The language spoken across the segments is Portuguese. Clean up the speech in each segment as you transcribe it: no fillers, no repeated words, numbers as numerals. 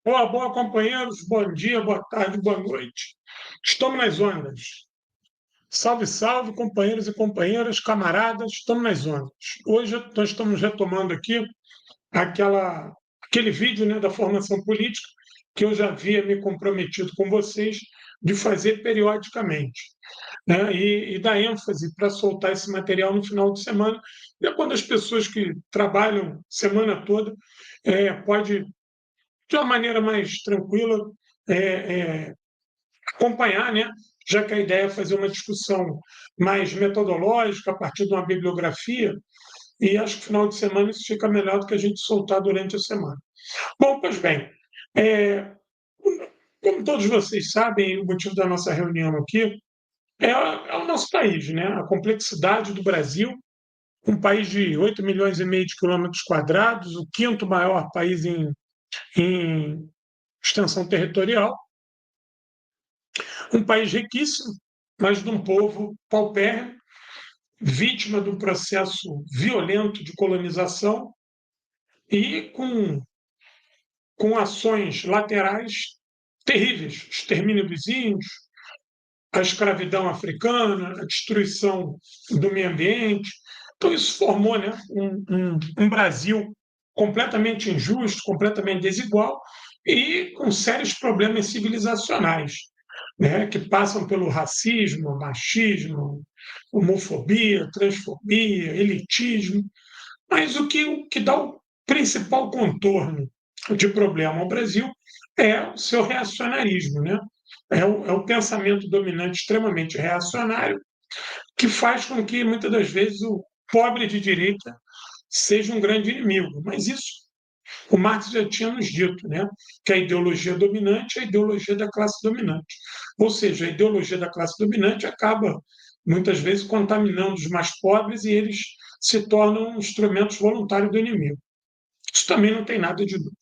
Boa, boa, companheiros. Bom dia, boa tarde, boa noite. Estamos nas ondas. Salve, salve, companheiros e companheiras, camaradas, estamos nas ondas. Hoje nós estamos retomando aqui aquele vídeo, né, da formação política que eu já havia me comprometido com vocês de fazer periodicamente, né, e dar ênfase para soltar esse material no final de semana, é quando as pessoas que trabalham semana toda pode de uma maneira mais tranquila, é, é, acompanhar, né? Já que a ideia é fazer uma discussão mais metodológica, a partir de uma bibliografia, e acho que no final de semana isso fica melhor do que a gente soltar durante a semana. Bom, pois bem, é, como todos vocês sabem, o motivo da nossa reunião aqui é o nosso país, né? A complexidade do Brasil, um país de 8 milhões e meio de quilômetros quadrados, o quinto maior país em extensão territorial, um país riquíssimo, mas de um povo paupérrimo, vítima de um processo violento de colonização e com ações laterais terríveis, extermínio dos índios, a escravidão africana, a destruição do meio ambiente. Então, isso formou, né, um Brasil completamente injusto, completamente desigual e com sérios problemas civilizacionais, né, que passam pelo racismo, machismo, homofobia, transfobia, elitismo. Mas o que dá o principal contorno de problema ao Brasil é o seu reacionarismo, né? É o pensamento dominante extremamente reacionário que faz com que, muitas das vezes, o pobre de direita seja um grande inimigo. Mas isso o Marx já tinha nos dito, né, que a ideologia dominante é a ideologia da classe dominante. Ou seja, a ideologia da classe dominante acaba, muitas vezes, contaminando os mais pobres e eles se tornam instrumentos voluntários do inimigo. Isso também não tem nada de novo.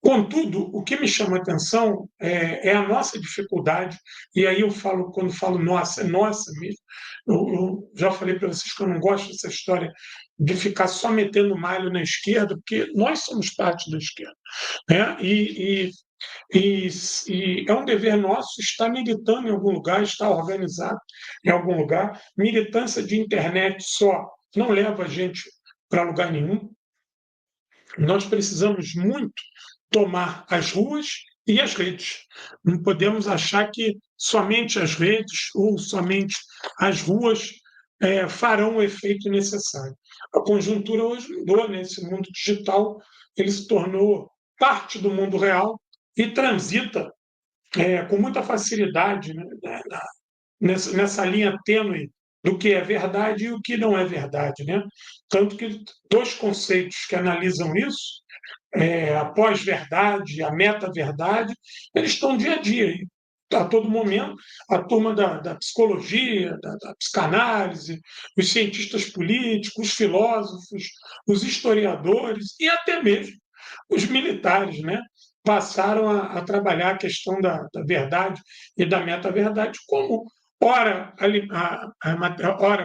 Contudo, o que me chama a atenção é a nossa dificuldade, e aí eu falo, quando falo nossa, é nossa mesmo. Eu já falei para vocês que eu não gosto dessa história de ficar só metendo malho na esquerda, porque nós somos parte da esquerda, né? E, e é um dever nosso estar militando em algum lugar, estar organizado em algum lugar. Militância de internet só não leva a gente para lugar nenhum. Nós precisamos muito tomar as ruas e as redes. Não podemos achar que somente as redes ou somente as ruas farão o efeito necessário. A conjuntura hoje mudou, né? Esse mundo digital ele se tornou parte do mundo real e transita com muita facilidade, né, nessa linha tênue do que é verdade e o que não é verdade, né? Tanto que dois conceitos que analisam isso, a pós-verdade e a meta-verdade, eles estão dia a dia. A todo momento, a turma da psicologia, da psicanálise, os cientistas políticos, os filósofos, os historiadores e até mesmo os militares, né, passaram a trabalhar a questão da verdade e da meta-verdade como ora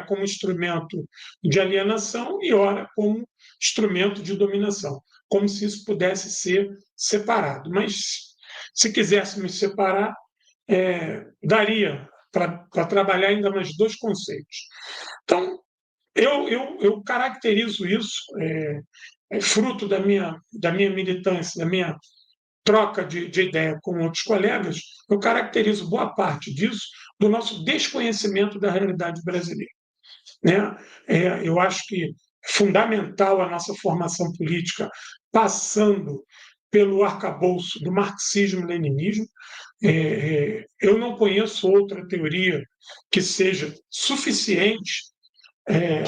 como instrumento de alienação e ora como instrumento de dominação, como se isso pudesse ser separado. Mas se quiséssemos separar, daria para trabalhar ainda mais dois conceitos. Então, eu caracterizo isso, fruto da minha militância, da minha troca de ideia com outros colegas, eu caracterizo boa parte disso do nosso desconhecimento da realidade brasileira, né? Eu acho que é fundamental a nossa formação política passando pelo arcabouço do marxismo-leninismo. Eu não conheço outra teoria que seja suficiente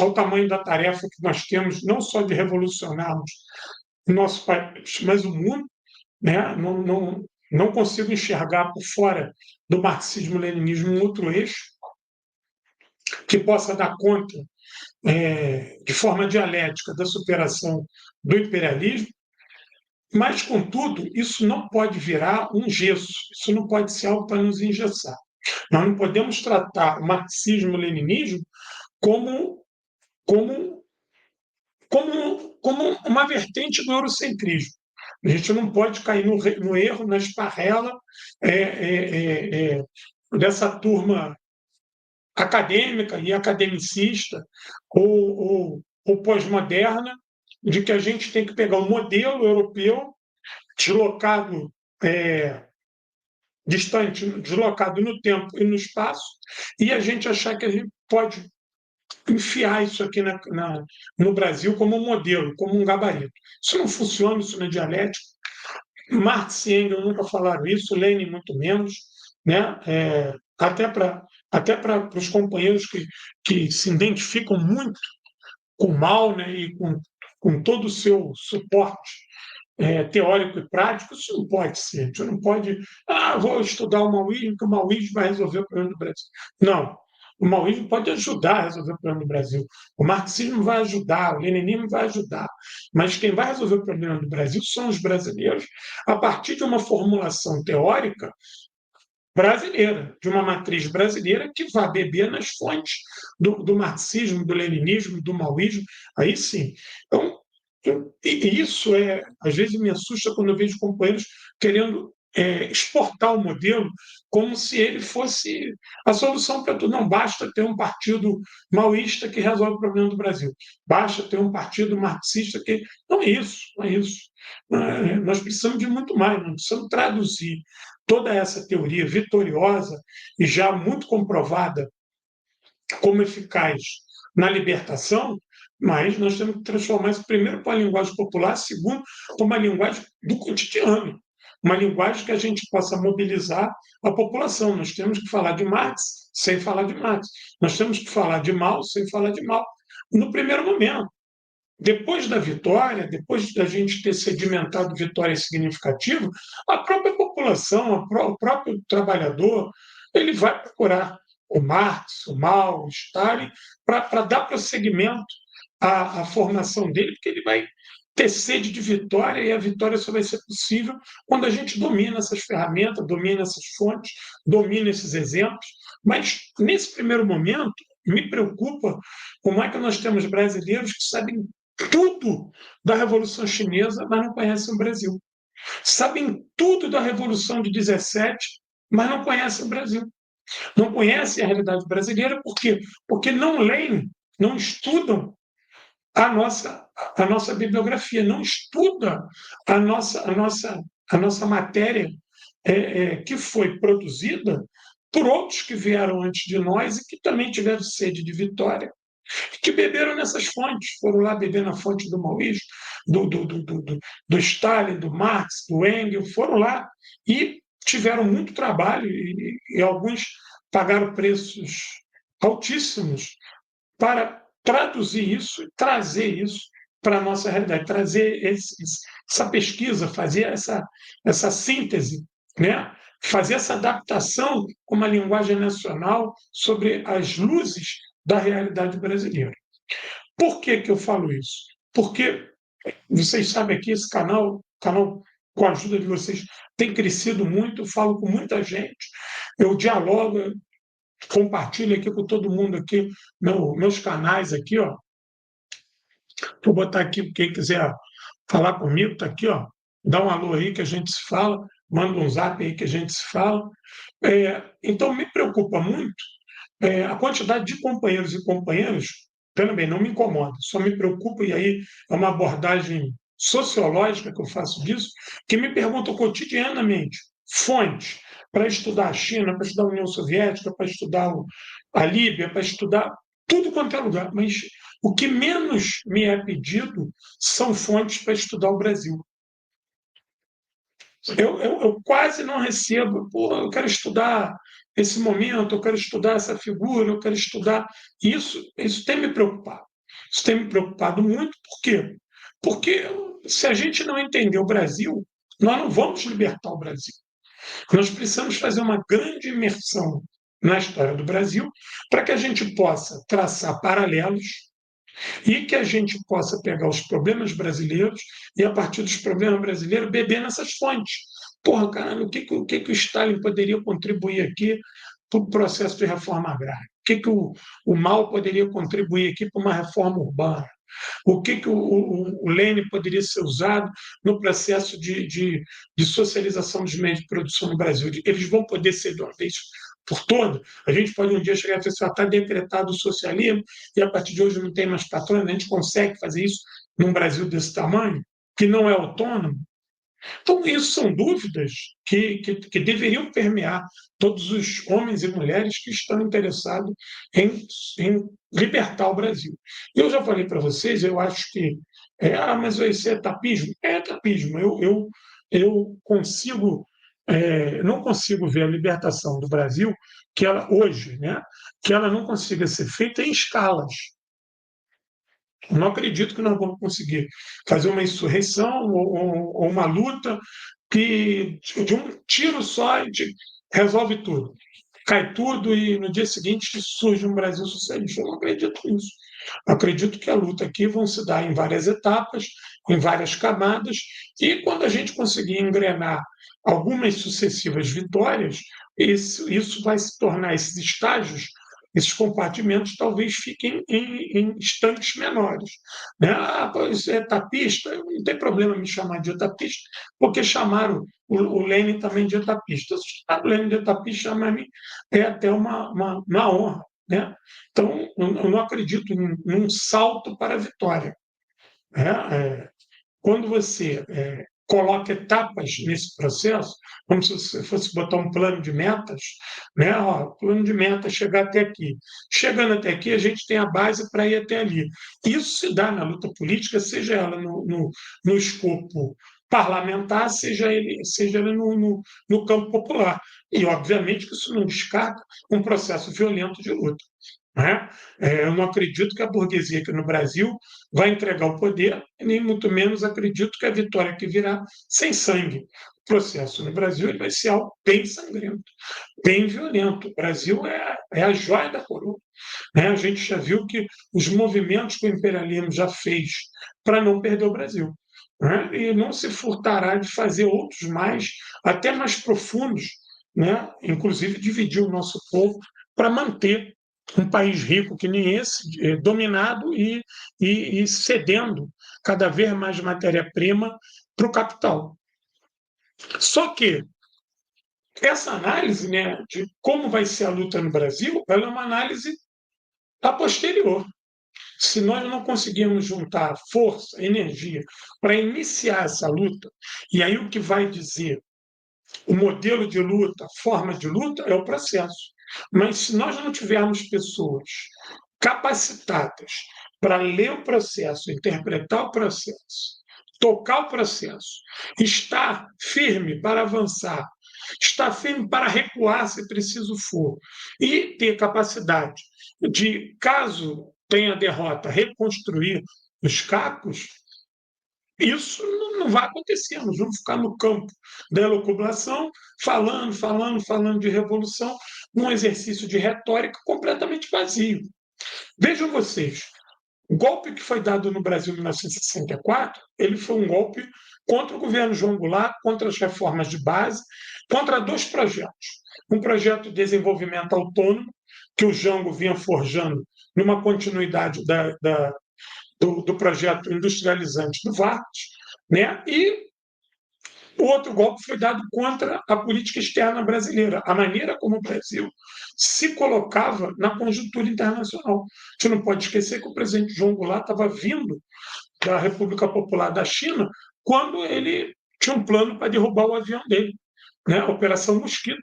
ao tamanho da tarefa que nós temos, não só de revolucionarmos o nosso país, mas o mundo, né? Não consigo enxergar por fora do marxismo-leninismo um outro eixo que possa dar conta, de forma dialética, da superação do imperialismo, mas, contudo, isso não pode virar um gesso, isso não pode ser algo para nos engessar. Nós não podemos tratar o marxismo-leninismo como, como, como uma vertente do eurocentrismo. A gente não pode cair no erro, na esparrela dessa turma acadêmica e academicista ou pós-moderna, de que a gente tem que pegar o modelo europeu, deslocado, distante, deslocado no tempo e no espaço, e a gente achar que a gente pode enfiar isso aqui no Brasil como um modelo, como um gabarito. Isso não funciona, isso não é dialético. Marx e Engels nunca falaram isso, Lenin muito menos, né? Até para os companheiros que se identificam muito com o mal, né? E com todo o seu suporte teórico e prático, isso não pode ser. A gente não pode, vou estudar o maoísmo, que o maoísmo vai resolver o problema do Brasil. Não. O maoísmo pode ajudar a resolver o problema do Brasil. O marxismo vai ajudar, o leninismo vai ajudar. Mas quem vai resolver o problema do Brasil são os brasileiros, a partir de uma formulação teórica brasileira, de uma matriz brasileira que vai beber nas fontes do marxismo, do leninismo, do maoísmo. Aí sim. Então, e isso às vezes me assusta quando eu vejo companheiros querendo exportar o modelo como se ele fosse a solução para tudo. Não basta ter um partido maoísta que resolve o problema do Brasil. Basta ter um partido marxista que. Não é isso, não é isso. Nós precisamos de muito mais, nós precisamos traduzir toda essa teoria vitoriosa e já muito comprovada como eficaz na libertação, mas nós temos que transformar isso primeiro para uma linguagem popular, segundo para uma linguagem do cotidiano, uma linguagem que a gente possa mobilizar a população. Nós temos que falar de Marx sem falar de Marx, nós temos que falar de Mao sem falar de Mao, no primeiro momento. Depois da vitória, depois da gente ter sedimentado vitória significativa, a própria população, o próprio trabalhador, ele vai procurar o Marx, o Mao, o Stalin, para dar prosseguimento à formação dele, porque ele vai ter sede de vitória e a vitória só vai ser possível quando a gente domina essas ferramentas, domina essas fontes, domina esses exemplos. Mas, nesse primeiro momento, me preocupa como é que nós temos brasileiros que sabem tudo da Revolução Chinesa, mas não conhecem o Brasil. Sabem tudo da Revolução de 17, mas não conhecem o Brasil. Não conhecem a realidade brasileira, por quê? Porque não leem, não estudam a nossa bibliografia, não estuda a nossa matéria que foi produzida por outros que vieram antes de nós e que também tiveram sede de vitória, que beberam nessas fontes, foram lá beber na fonte do Maoísmo, do Stalin, do Marx, do Engels, foram lá e tiveram muito trabalho e alguns pagaram preços altíssimos para traduzir isso e trazer isso para a nossa realidade, trazer essa pesquisa, fazer essa síntese, né? Fazer essa adaptação com uma linguagem nacional sobre as luzes da realidade brasileira. Por que eu falo isso? Porque vocês sabem aqui, esse canal com a ajuda de vocês, tem crescido muito, eu falo com muita gente, eu dialogo, compartilho aqui com todo mundo aqui, meus canais aqui, ó. Vou botar aqui, quem quiser falar comigo, está aqui, ó. Dá um alô aí que a gente se fala, manda um zap aí que a gente se fala. Então, me preocupa muito a quantidade de companheiros e companheiras, também não me incomoda, só me preocupa, e aí é uma abordagem sociológica que eu faço disso, que me perguntam cotidianamente fontes para estudar a China, para estudar a União Soviética, para estudar a Líbia, para estudar tudo quanto é lugar, mas o que menos me é pedido são fontes para estudar o Brasil. Eu quase não recebo, eu quero estudar esse momento, eu quero estudar essa figura, eu quero estudar isso. Isso tem me preocupado. Isso tem me preocupado muito, por quê? Porque se a gente não entender o Brasil, nós não vamos libertar o Brasil. Nós precisamos fazer uma grande imersão na história do Brasil para que a gente possa traçar paralelos e que a gente possa pegar os problemas brasileiros e, a partir dos problemas brasileiros, beber nessas fontes. Porra, caramba, o que o Stalin poderia contribuir aqui para o processo de reforma agrária? O que o Mao poderia contribuir aqui para uma reforma urbana? o que o Lênin poderia ser usado no processo de socialização dos meios de produção no Brasil. Eles vão poder ser de uma vez por todas. A gente pode um dia chegar e falar assim, está decretado o socialismo e a partir de hoje não tem mais patrões, a gente consegue fazer isso num Brasil desse tamanho, que não é autônomo. Então, isso são dúvidas que deveriam permear todos os homens e mulheres que estão interessados em libertar o Brasil. Eu já falei para vocês, eu acho que. Mas isso é etapismo? É etapismo. Eu consigo. Não consigo ver a libertação do Brasil que ela hoje, né, que ela não consiga ser feita em escalas. Não acredito que nós vamos conseguir fazer uma insurreição ou uma luta que de um tiro só a gente resolve tudo. Cai tudo e no dia seguinte surge um Brasil socialista. Eu não acredito nisso. Eu acredito que a luta aqui vão se dar em várias etapas, em várias camadas, e quando a gente conseguir engrenar algumas sucessivas vitórias, isso vai se tornar esses estágios, esses compartimentos talvez fiquem em instantes menores. Né? Pois é etapista, não tem problema me chamar de etapista, porque chamaram o Lênin também de etapista. Se chamar o Lênin de etapista, chamar-me é até uma honra. Né? Então, eu não acredito num salto para a vitória. Né? Quando você coloca etapas nesse processo, como se você fosse botar um plano de metas, né? Ó, plano de metas, chegar até aqui. Chegando até aqui, a gente tem a base para ir até ali. Isso se dá na luta política, seja ela no escopo parlamentar, seja ela no campo popular. E, obviamente, que isso não descarta um processo violento de luta. Né? Eu não acredito que a burguesia aqui no Brasil vai entregar o poder, nem muito menos acredito que a vitória que virá sem sangue. O processo no Brasil ele vai ser algo bem sangrento, bem violento. O Brasil é a joia da coroa. Né? A gente já viu que os movimentos que o imperialismo já fez para não perder o Brasil. Né? E não se furtará de fazer outros mais, até mais profundos, né? Inclusive dividir o nosso povo para manter um país rico que nem esse, dominado e cedendo cada vez mais matéria-prima para o capital. Só que essa análise, né, de como vai ser a luta no Brasil, ela é uma análise a posterior. Se nós não conseguirmos juntar força, energia para iniciar essa luta, e aí o que vai dizer o modelo de luta, a forma de luta, é o processo. Mas se nós não tivermos pessoas capacitadas para ler o processo, interpretar o processo, tocar o processo, estar firme para avançar, estar firme para recuar se preciso for, e ter capacidade de, caso tenha derrota, reconstruir os cacos, isso não vai acontecer. Nós vamos ficar no campo da elucubração, falando de revolução, num exercício de retórica completamente vazio. Vejam vocês, o golpe que foi dado no Brasil em 1964, ele foi um golpe contra o governo João Goulart, contra as reformas de base, contra dois projetos. Um projeto de desenvolvimento autônomo, que o Jango vinha forjando numa continuidade do projeto industrializante do Vargas, né? E o outro golpe foi dado contra a política externa brasileira, a maneira como o Brasil se colocava na conjuntura internacional. A gente não pode esquecer que o presidente João Goulart estava vindo da República Popular da China quando ele tinha um plano para derrubar o avião dele, né? A Operação Mosquito.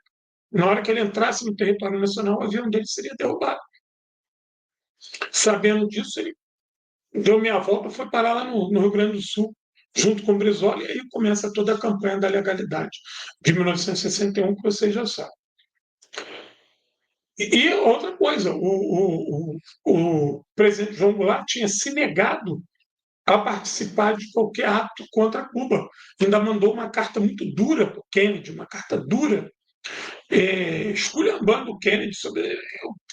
Na hora que ele entrasse no território nacional, o avião dele seria derrubado. Sabendo disso, ele deu meia volta, foi parar lá no Rio Grande do Sul, junto com o Brizola, e aí começa toda a campanha da legalidade de 1961, que vocês já sabem. E outra coisa, o presidente João Goulart tinha se negado a participar de qualquer ato contra Cuba. Ainda mandou uma carta muito dura para o Kennedy, uma carta dura, esculhambando o Kennedy sobre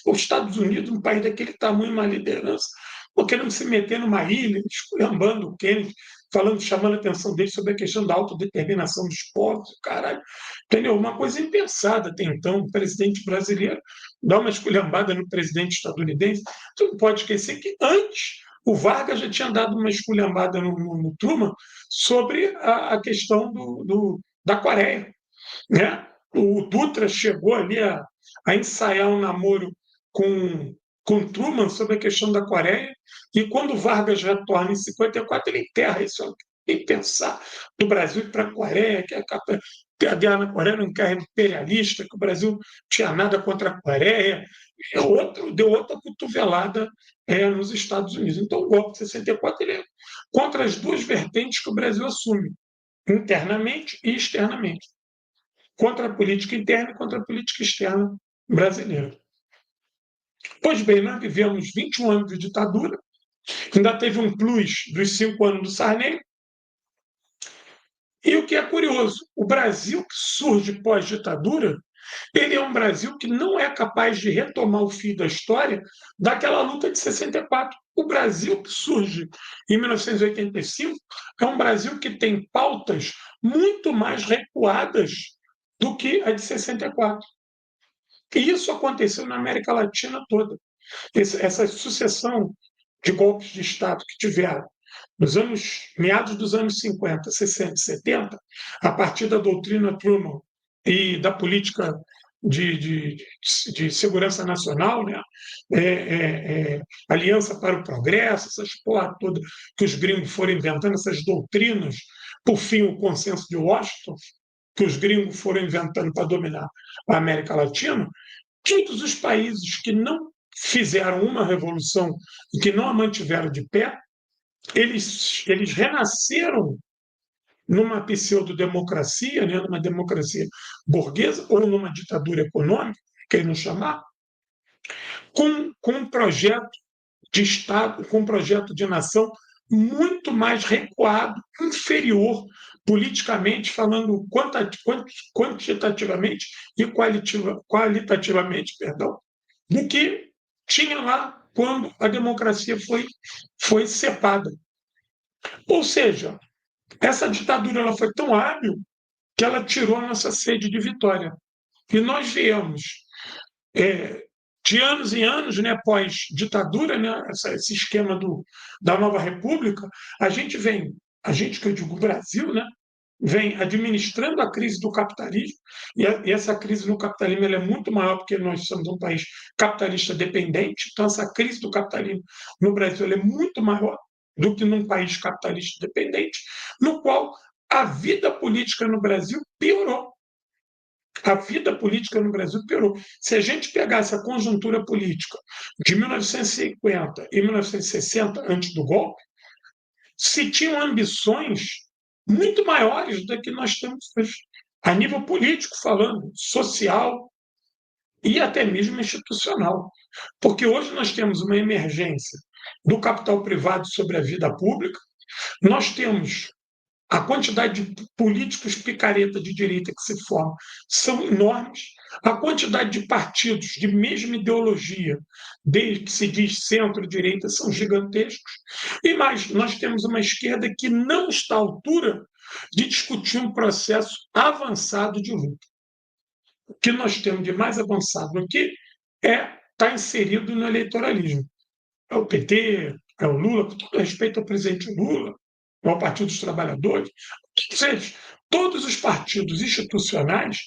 os Estados Unidos, um país daquele tamanho, uma liderança, porque não se meter numa ilha, esculhambando o Kennedy, chamando a atenção dele sobre a questão da autodeterminação dos povos, caralho. Entendeu? Uma coisa impensada até então, o presidente brasileiro dá uma esculhambada no presidente estadunidense. Você não pode esquecer que antes O Vargas já tinha dado uma esculhambada no Truman sobre a questão da Coreia, né? O Dutra chegou ali a ensaiar um namoro com, com Truman sobre a questão da Coreia, e quando Vargas retorna em 54, ele enterra isso, em pensar do Brasil ir para a Coreia, que a guerra na Coreia era um guerra imperialista, que o Brasil não tinha nada contra a Coreia, deu outra cotovelada nos Estados Unidos. Então, o golpe de 64 ele é contra as duas vertentes que o Brasil assume, internamente e externamente, contra a política interna e contra a política externa brasileira. Pois bem, nós vivemos 21 anos de ditadura, ainda teve um plus dos 5 anos do Sarney, e o que é curioso, o Brasil que surge pós-ditadura, ele é um Brasil que não é capaz de retomar o fio da história daquela luta de 64. O Brasil que surge em 1985 é um Brasil que tem pautas muito mais recuadas do que a de 64. E isso aconteceu na América Latina toda. Essa sucessão de golpes de Estado que tiveram nos meados dos anos 50, 60 e 70, a partir da doutrina Truman e da política de segurança nacional, né? Aliança para o Progresso, essas porra toda que os gringos foram inventando, essas doutrinas, por fim, o consenso de Washington, que os gringos foram inventando para dominar a América Latina, todos os países que não fizeram uma revolução e que não a mantiveram de pé, eles renasceram numa pseudo-democracia, né, numa democracia burguesa ou numa ditadura econômica, querem chamar, com um projeto de Estado, com um projeto de nação muito mais recuado, inferior, politicamente falando, quantitativamente e qualitativamente, perdão, do que tinha lá quando a democracia foi cepada. Ou seja, essa ditadura ela foi tão hábil que ela tirou a nossa sede de vitória. E nós viemos, de anos em anos, né, pós-ditadura, né, esse esquema da nova república, a gente que eu digo Brasil, né, vem administrando a crise do capitalismo, e essa crise no capitalismo ela é muito maior porque nós somos um país capitalista dependente, então essa crise do capitalismo no Brasil ela é muito maior do que num país capitalista dependente, no qual a vida política no Brasil piorou. A vida política no Brasil piorou. Se a gente pegasse a conjuntura política de 1950 e 1960, antes do golpe, se tinham ambições muito maiores do que nós temos hoje, a nível político falando, social e até mesmo institucional. Porque hoje nós temos uma emergência do capital privado sobre a vida pública, nós temos a quantidade de políticos picareta de direita que se formam são enormes. A quantidade de partidos de mesma ideologia, desde que se diz centro-direita, são gigantescos. E mais, nós temos uma esquerda que não está à altura de discutir um processo avançado de luta. O que nós temos de mais avançado aqui está inserido no eleitoralismo. É o PT, é o Lula, com todo respeito ao presidente Lula, ao Partido dos Trabalhadores, ou seja, todos os partidos institucionais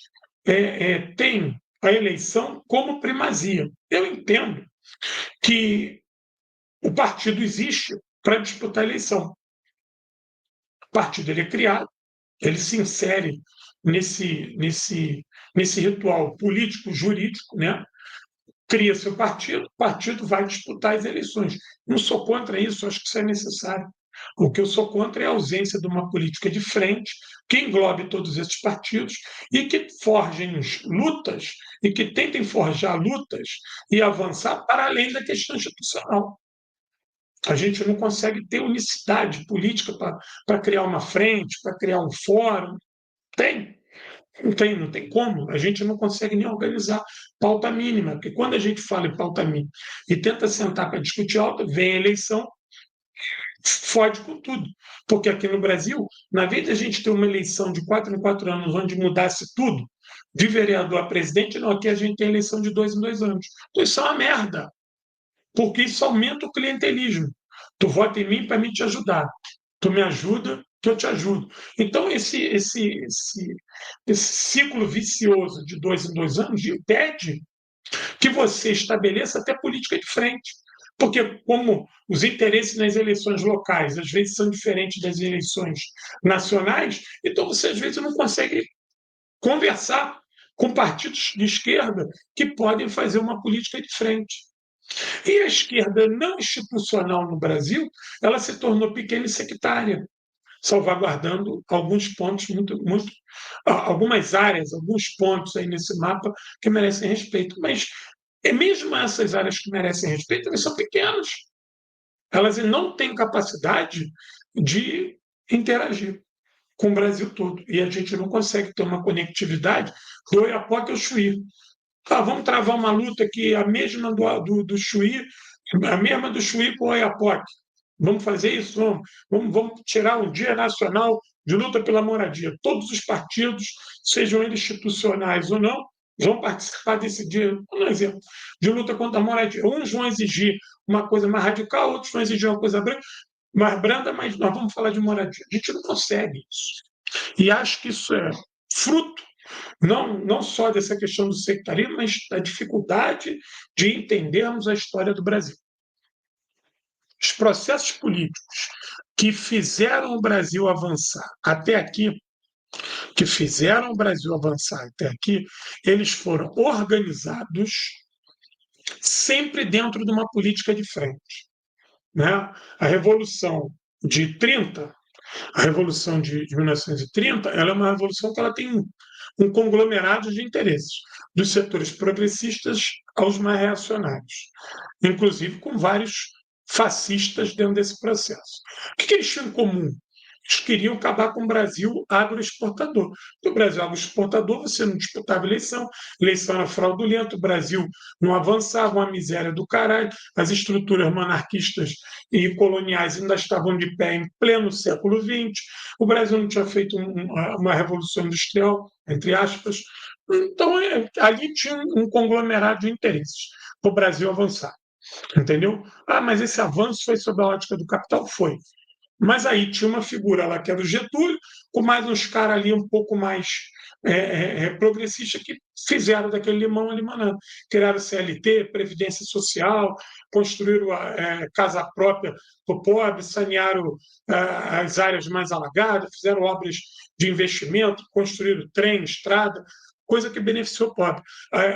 têm a eleição como primazia. Eu entendo que o partido existe para disputar a eleição. O partido ele é criado, ele se insere nesse ritual político-jurídico, né? Cria seu partido, o partido vai disputar as eleições. Não sou contra isso, acho que isso é necessário. O que eu sou contra é a ausência de uma política de frente que englobe todos esses partidos e que forjem lutas e que tentem forjar lutas e avançar para além da questão institucional. A gente não consegue ter unicidade política para criar uma frente, para criar um fórum. Tem, não tem como. A gente não consegue nem organizar pauta mínima, porque quando a gente fala em pauta mínima e tenta sentar para discutir alta, vem a eleição, fode com tudo. Porque aqui no Brasil, na vez de a gente ter uma eleição de 4 em 4 anos, onde mudasse tudo, de vereador a presidente, não, aqui a gente tem eleição de 2 em 2 anos. Então isso é uma merda, porque isso aumenta o clientelismo. Tu vota em mim para mim te ajudar. Tu me ajuda, que eu te ajudo. Então, esse ciclo vicioso de 2 em 2 anos impede que você estabeleça até política de frente. Porque, como os interesses nas eleições locais às vezes são diferentes das eleições nacionais, então você às vezes não consegue conversar com partidos de esquerda que podem fazer uma política de frente. E a esquerda não institucional no Brasil, ela se tornou pequena e sectária, salvaguardando alguns pontos algumas áreas, alguns pontos aí nesse mapa que merecem respeito. Mas mesmo essas áreas que merecem respeito, elas são pequenas. Elas não têm capacidade de interagir com o Brasil todo. E a gente não consegue ter uma conectividade do Oiapoque ao Chuí. Vamos travar uma luta que a mesma do Chuí, a mesma do Chuí com o Oiapoque. Vamos fazer isso? Vamos tirar um dia nacional de luta pela moradia. Todos os partidos, sejam eles institucionais ou não, vão participar desse dia, por exemplo, de luta contra a moradia. Uns vão exigir uma coisa mais radical, outros vão exigir uma coisa mais branda, mas nós vamos falar de moradia. A gente não consegue isso. E acho que isso é fruto não só dessa questão do sectarismo, mas da dificuldade de entendermos a história do Brasil. Os processos políticos que fizeram o Brasil avançar até aqui, eles foram organizados sempre dentro de uma política de frente, né? A Revolução de 30, a Revolução de 1930, ela é uma revolução que ela tem um conglomerado de interesses, dos setores progressistas aos mais reacionários, inclusive com vários fascistas dentro desse processo. O que eles tinham em comum? Eles queriam acabar com o Brasil agroexportador. Porque o Brasil agroexportador, você não disputava eleição era fraudulenta, o Brasil não avançava, uma miséria do caralho, as estruturas monarquistas e coloniais ainda estavam de pé em pleno século XX, o Brasil não tinha feito uma revolução industrial, entre aspas. Então, ali tinha um conglomerado de interesses para o Brasil avançar. Entendeu? Mas esse avanço foi sob a ótica do capital? Foi. Mas aí tinha uma figura lá que era o Getúlio, com mais uns caras ali um pouco mais progressistas que fizeram daquele limão a limonada. Criaram CLT, Previdência Social, construíram casa própria para o pobre, sanearam as áreas mais alagadas, fizeram obras de investimento, construíram trem, estrada, coisa que beneficiou o pobre.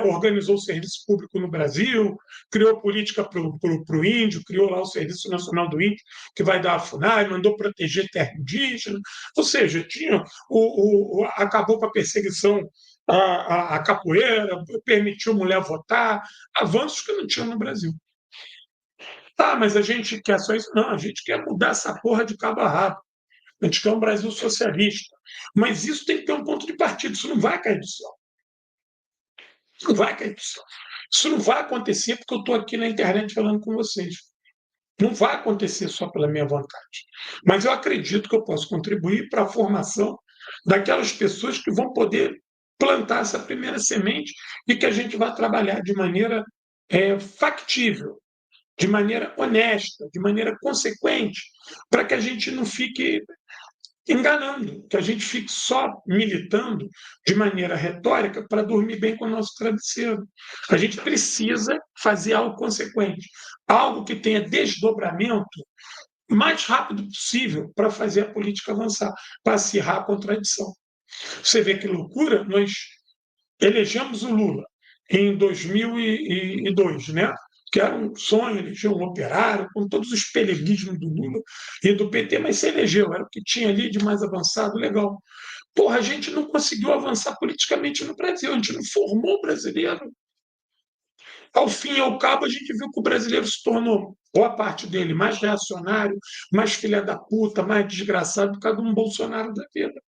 Organizou o serviço público no Brasil, criou política para o índio, criou lá o Serviço Nacional do Índio, que vai dar a FUNAI, mandou proteger terra indígena, ou seja, acabou com a perseguição à capoeira, permitiu mulher votar, avanços que não tinham no Brasil. Mas a gente quer só isso? Não, a gente quer mudar essa porra de cabo a rabo. A gente quer um Brasil socialista. Mas isso tem que ter um ponto de partida, isso não vai cair do céu. Isso não vai cair do céu. Isso não vai acontecer porque eu estou aqui na internet falando com vocês. Não vai acontecer só pela minha vontade. Mas eu acredito que eu posso contribuir para a formação daquelas pessoas que vão poder plantar essa primeira semente e que a gente vai trabalhar de maneira factível, de maneira honesta, de maneira consequente, para que a gente não fique enganando, que a gente fique só militando de maneira retórica para dormir bem com o nosso travesseiro. A gente precisa fazer algo consequente, algo que tenha desdobramento o mais rápido possível para fazer a política avançar, para acirrar a contradição. Você vê que loucura, nós elegemos o Lula em 2002, né? Que era um sonho, eleger um operário, com todos os peleguismos do Lula e do PT, mas se elegeu, era o que tinha ali de mais avançado, legal. Porra, a gente não conseguiu avançar politicamente no Brasil, a gente não formou o brasileiro. Ao fim e ao cabo, a gente viu que o brasileiro se tornou, boa parte dele, mais reacionário, mais filha da puta, mais desgraçado por causa de um Bolsonaro da vida.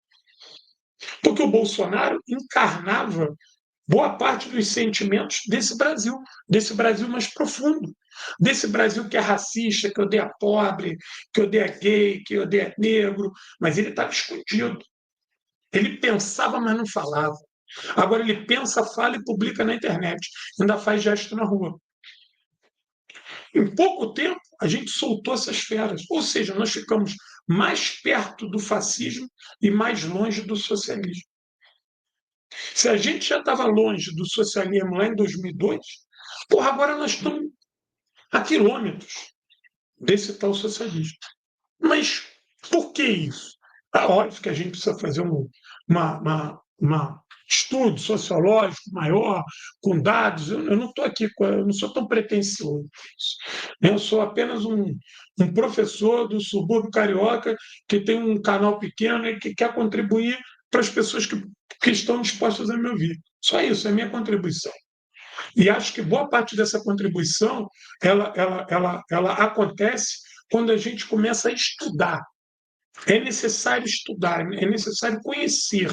Porque o Bolsonaro encarnava boa parte dos sentimentos desse Brasil mais profundo, desse Brasil que é racista, que odeia pobre, que odeia gay, que odeia negro, mas ele estava escondido. Ele pensava, mas não falava. Agora ele pensa, fala e publica na internet, ainda faz gesto na rua. Em pouco tempo, a gente soltou essas feras. Ou seja, nós ficamos mais perto do fascismo e mais longe do socialismo. Se a gente já estava longe do socialismo lá em 2002, porra, agora nós estamos a quilômetros desse tal socialismo. Mas por que isso? É óbvio que a gente precisa fazer uma estudo sociológico maior, com dados. Eu não estou aqui, eu não sou tão pretensioso. Eu sou apenas um professor do subúrbio carioca que tem um canal pequeno e que quer contribuir para as pessoas que estão dispostas a me ouvir. Só isso, é a minha contribuição. E acho que boa parte dessa contribuição ela acontece quando a gente começa a estudar. É necessário estudar, é necessário conhecer.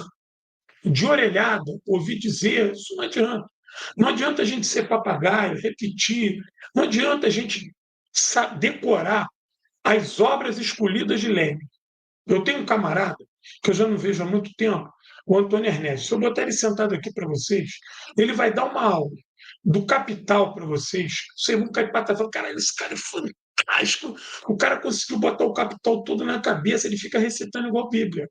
De orelhada, ouvir dizer, isso não adianta. Não adianta a gente ser papagaio, repetir, não adianta a gente decorar as obras escolhidas de Lenin. Eu tenho um camarada que eu já não vejo há muito tempo, o Antônio Ernest. Se eu botar ele sentado aqui para vocês, ele vai dar uma aula do Capital para vocês. Você nunca vai patar e fala, cara, esse cara é fantástico. O cara conseguiu botar o Capital todo na cabeça, ele fica recitando igual a Bíblia.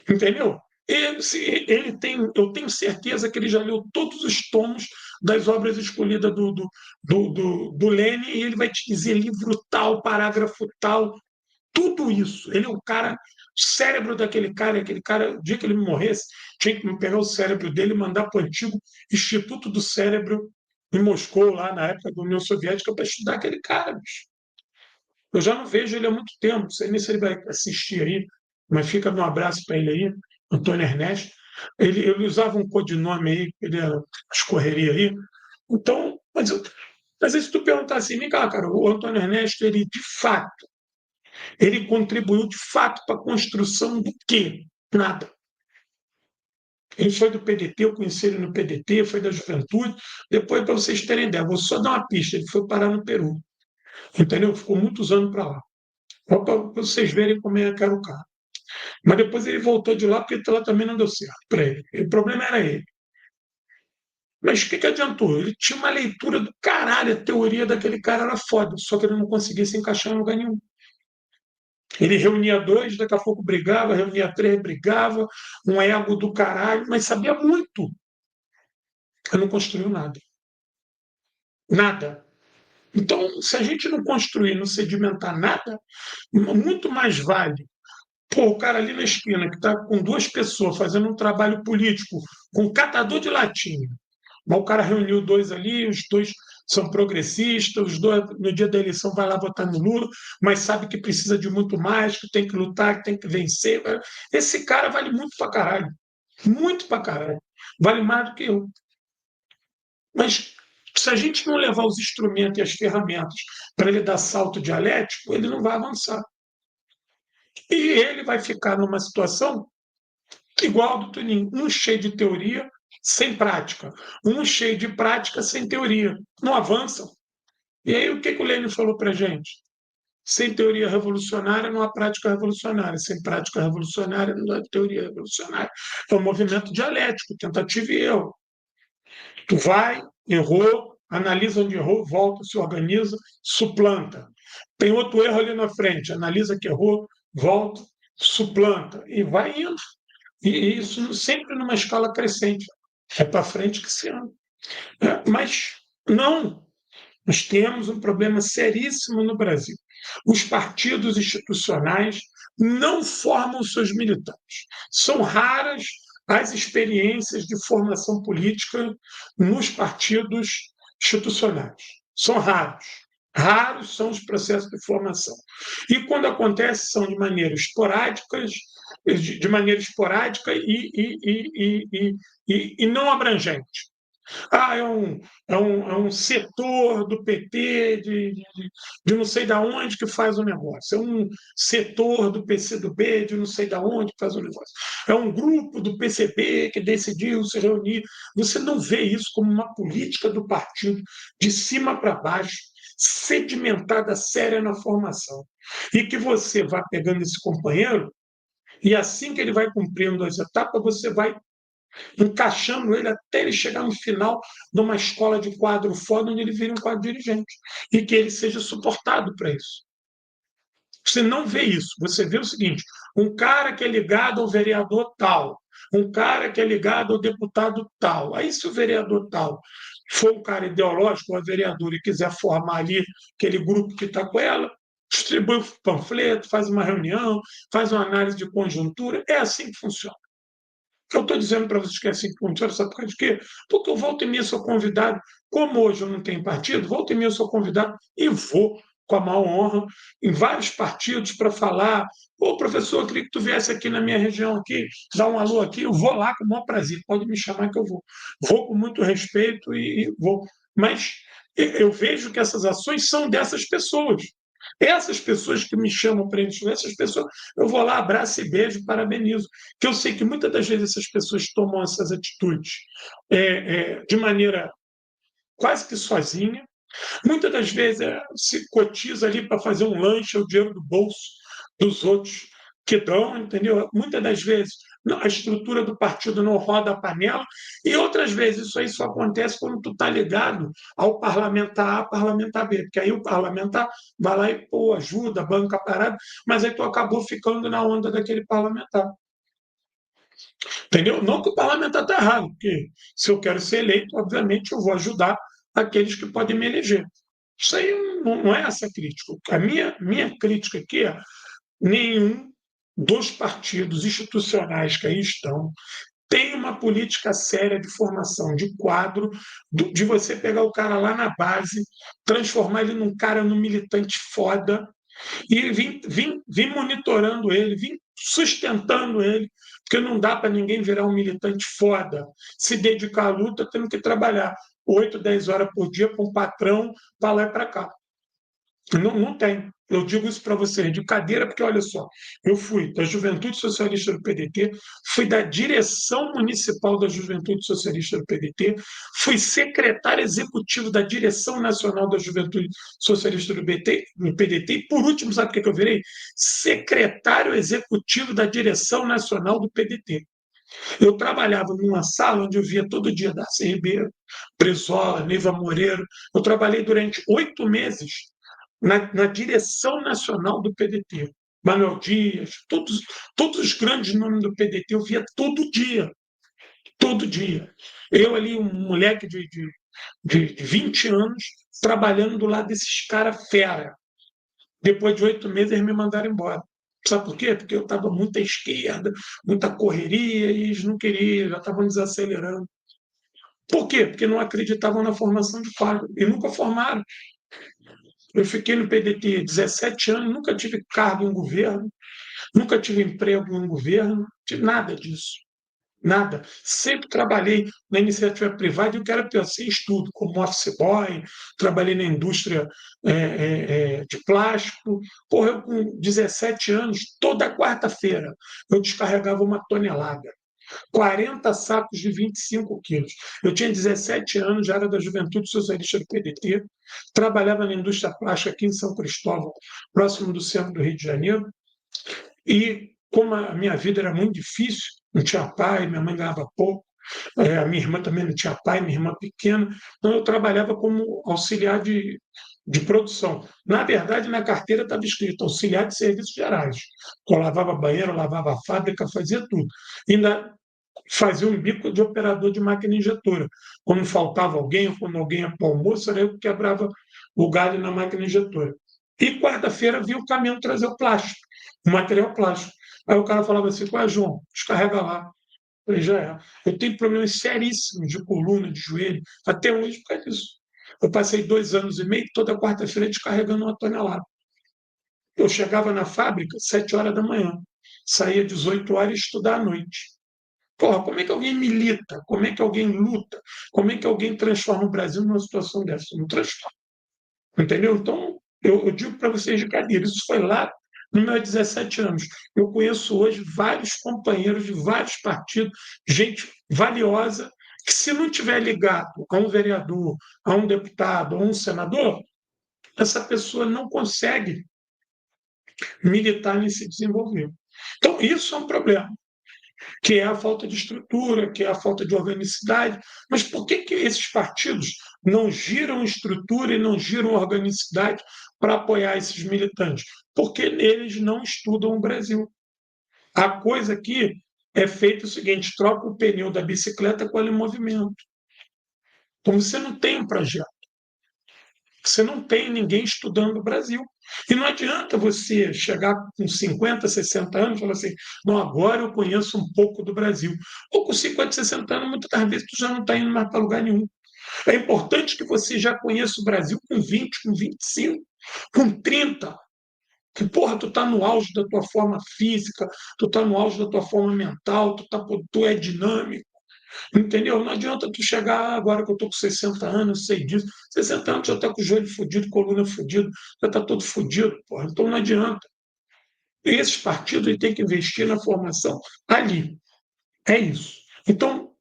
Entendeu? Ele tem, eu tenho certeza que ele já leu todos os tomos das obras escolhidas do Lênin e ele vai te dizer livro tal, parágrafo tal, tudo isso. Ele é o cara, o cérebro daquele cara, aquele cara, o dia que ele morresse, tinha que pegar o cérebro dele e mandar para o antigo Instituto do Cérebro em Moscou, lá na época da União Soviética, para estudar aquele cara, bicho. Eu já não vejo ele há muito tempo, não sei nem se ele vai assistir aí, mas fica um abraço para ele aí, Antônio Ernest. Ele usava um codinome aí, ele era escorreria aí. Então, mas aí se tu perguntar assim, vem cá, cara, o Antônio Ernesto, ele de fato, ele contribuiu de fato para a construção do quê? Nada. Ele foi do PDT, eu conheci ele no PDT, foi da Juventude. Depois, para vocês terem ideia, vou só dar uma pista, ele foi parar no Peru. Entendeu? Ficou muitos anos para lá. Só para vocês verem como é que era o cara. Mas depois ele voltou de lá porque lá também não deu certo para ele. O problema era ele. Mas o que adiantou? Ele tinha uma leitura do caralho, a teoria daquele cara era foda, só que ele não conseguia se encaixar em lugar nenhum. Ele reunia dois, daqui a pouco brigava, reunia três, brigava, um ego do caralho, mas sabia muito. Ele não construiu nada. Nada. Então, se a gente não construir, não sedimentar nada, muito mais vale. Pô, o cara ali na esquina que está com duas pessoas fazendo um trabalho político, com um catador de latinha. Mas o cara reuniu dois ali, os dois são progressistas, os dois, no dia da eleição, vai lá votar no Lula, mas sabe que precisa de muito mais, que tem que lutar, que tem que vencer. Esse cara vale muito pra caralho. Muito pra caralho. Vale mais do que eu. Mas se a gente não levar os instrumentos e as ferramentas para ele dar salto dialético, ele não vai avançar. E ele vai ficar numa situação igual ao do Tunin, um cheio de teoria, sem prática, um cheio de prática, sem teoria. Não avançam. E aí o que o Lênin falou para a gente? Sem teoria revolucionária não há prática revolucionária. Sem prática revolucionária não há teoria revolucionária. É um movimento dialético, tentativa e erro. Tu vai, errou, analisa onde errou, volta, se organiza, suplanta. Tem outro erro ali na frente, analisa que errou, volta, suplanta e vai indo. E isso sempre numa escala crescente. É para frente que se anda. Mas não, nós temos um problema seríssimo no Brasil. Os partidos institucionais não formam seus militantes. São raras as experiências de formação política nos partidos institucionais. São raros. Raros são os processos de formação. E quando acontece, são de maneira esporádica, e não abrangente. É um setor do PT de não sei da onde que faz o negócio. É um setor do PCdoB de não sei da onde que faz o negócio. É um grupo do PCB que decidiu se reunir. Você não vê isso como uma política do partido de cima para baixo, sedimentada, séria na formação. E que você vá pegando esse companheiro e assim que ele vai cumprindo as etapas, você vai encaixando ele até ele chegar no final de uma escola de quadro foda, onde ele vire um quadro dirigente, e que ele seja suportado para isso. Você não vê isso. Você vê o seguinte: um cara que é ligado ao vereador tal, um cara que é ligado ao deputado tal. Aí, se o vereador tal for um cara ideológico, uma vereadora, e quiser formar ali aquele grupo que está com ela, distribui o panfleto, faz uma reunião, faz uma análise de conjuntura. É assim que funciona. Eu estou dizendo para vocês que é assim que funciona, sabe por causa de quê? Porque eu volto e meia sou convidado, como hoje eu não tenho partido, volto e meia eu sou convidado e vou com a maior honra em vários partidos para falar. Ô, professor, eu queria que tu viesse aqui na minha região, aqui, dar um alô aqui. Eu vou lá com o maior prazer, pode me chamar que eu vou. Vou com muito respeito e vou. Mas eu vejo que essas ações são dessas pessoas. Essas pessoas que me chamam para isso, essas pessoas, eu vou lá, abraço e beijo, parabenizo. Que eu sei que muitas das vezes essas pessoas tomam essas atitudes de maneira quase que sozinha, muitas das vezes se cotiza ali para fazer um lanche, é o dinheiro do bolso dos outros que dão, entendeu? Muitas das vezes a estrutura do partido não roda a panela, e outras vezes isso aí só acontece quando tu está ligado ao parlamentar A, parlamentar B, porque aí o parlamentar vai lá e pô, ajuda, banca a parada, mas aí tu acabou ficando na onda daquele parlamentar. Entendeu? Não que o parlamentar está errado, porque se eu quero ser eleito, obviamente eu vou ajudar aqueles que podem me eleger. Isso aí não é essa crítica. A minha crítica aqui é nenhum dos partidos institucionais que aí estão tem uma política séria de formação de quadro, de você pegar o cara lá na base, transformar ele num cara, num militante foda, e vim monitorando ele, vim sustentando ele, porque não dá para ninguém virar um militante foda, se dedicar à luta, tendo que trabalhar 8, 10 horas por dia com um patrão para lá e para cá. Não tem. Eu digo isso para vocês de cadeira, porque olha só, eu fui da Juventude Socialista do PDT, fui da direção municipal da Juventude Socialista do PDT, fui secretário executivo da direção nacional da Juventude Socialista do PDT, e por último, sabe o que eu virei? Secretário executivo da direção nacional do PDT. Eu trabalhava numa sala onde eu via todo dia Darcy Ribeiro, Brizola, Neiva Moreiro. Eu trabalhei durante 8 meses na direção nacional do PDT. Manuel Dias, todos os grandes nomes do PDT eu via todo dia, todo dia. Eu ali, um moleque de 20 anos, trabalhando do lado desses caras fera. Depois de 8 meses, eles me mandaram embora. Sabe por quê? Porque eu estava muito à esquerda, muita correria, e eles não queriam, já estavam desacelerando. Por quê? Porque não acreditavam na formação de quadro, e nunca formaram. Eu fiquei no PDT 17 anos, nunca tive cargo em governo, nunca tive emprego em governo, tive nada disso. Nada. Sempre trabalhei na iniciativa privada e eu quero assim, estudo, como office boy, trabalhei na indústria de plástico. Porra, eu com 17 anos, toda quarta-feira, eu descarregava uma tonelada. 40 sacos de 25 quilos. Eu tinha 17 anos, já era da Juventude Socialista do PDT, trabalhava na indústria plástica aqui em São Cristóvão, próximo do centro do Rio de Janeiro, e como a minha vida era muito difícil, não tinha pai, minha mãe ganhava pouco, a minha irmã também não tinha pai, minha irmã pequena, então eu trabalhava como auxiliar de produção. Na verdade, na carteira estava escrito auxiliar de serviços gerais. Eu lavava banheiro, lavava a fábrica, fazia tudo. Ainda fazia um bico de operador de máquina injetora. Quando faltava alguém, quando alguém ia para o almoço, era eu que quebrava o galho na máquina injetora. E quarta-feira vinha o caminhão trazer o plástico, o material plástico. Aí o cara falava assim: qual é, João? Descarrega lá. Eu falei, já é. Eu tenho problemas seríssimos de coluna, de joelho, até hoje por causa disso. Eu passei 2 anos e meio, toda quarta-feira, descarregando uma tonelada. Eu chegava na fábrica 7 horas da manhã, saía 18 horas e estudar à noite. Porra, como é que alguém milita? Como é que alguém luta? Como é que alguém transforma o Brasil numa situação dessa? Não transforma. Entendeu? Então, eu digo para vocês de cadeira, isso foi lá nos meus 17 anos. Eu conheço hoje vários companheiros de vários partidos, gente valiosa, que se não tiver ligado a um vereador, a um deputado, a um senador, essa pessoa não consegue militar nem se desenvolver. Então, isso é um problema. que é a falta de estrutura, que é a falta de organicidade. Mas por que esses partidos não giram estrutura e não giram organicidade para apoiar esses militantes? Porque eles não estudam o Brasil. A coisa aqui é feita o seguinte: troca o pneu da bicicleta com ela em movimento. Então você não tem um projeto, você não tem ninguém estudando o Brasil. E não adianta você chegar com 50, 60 anos e falar assim: não, agora eu conheço um pouco do Brasil. Ou com 50, 60 anos, muitas vezes tu já não está indo mais para lugar nenhum. É importante que você já conheça o Brasil com 20, com 25, com 30. Que, porra, tu tá no auge da tua forma física, tu tá no auge da tua forma mental, tu é dinâmico, entendeu? Não adianta tu chegar agora que eu tô com 60 anos, sei disso. 60 anos já tá com o joelho fudido, coluna fudido, já tá todo fudido, porra. Então não adianta. E esses partidos têm que investir na formação ali. É isso. Então,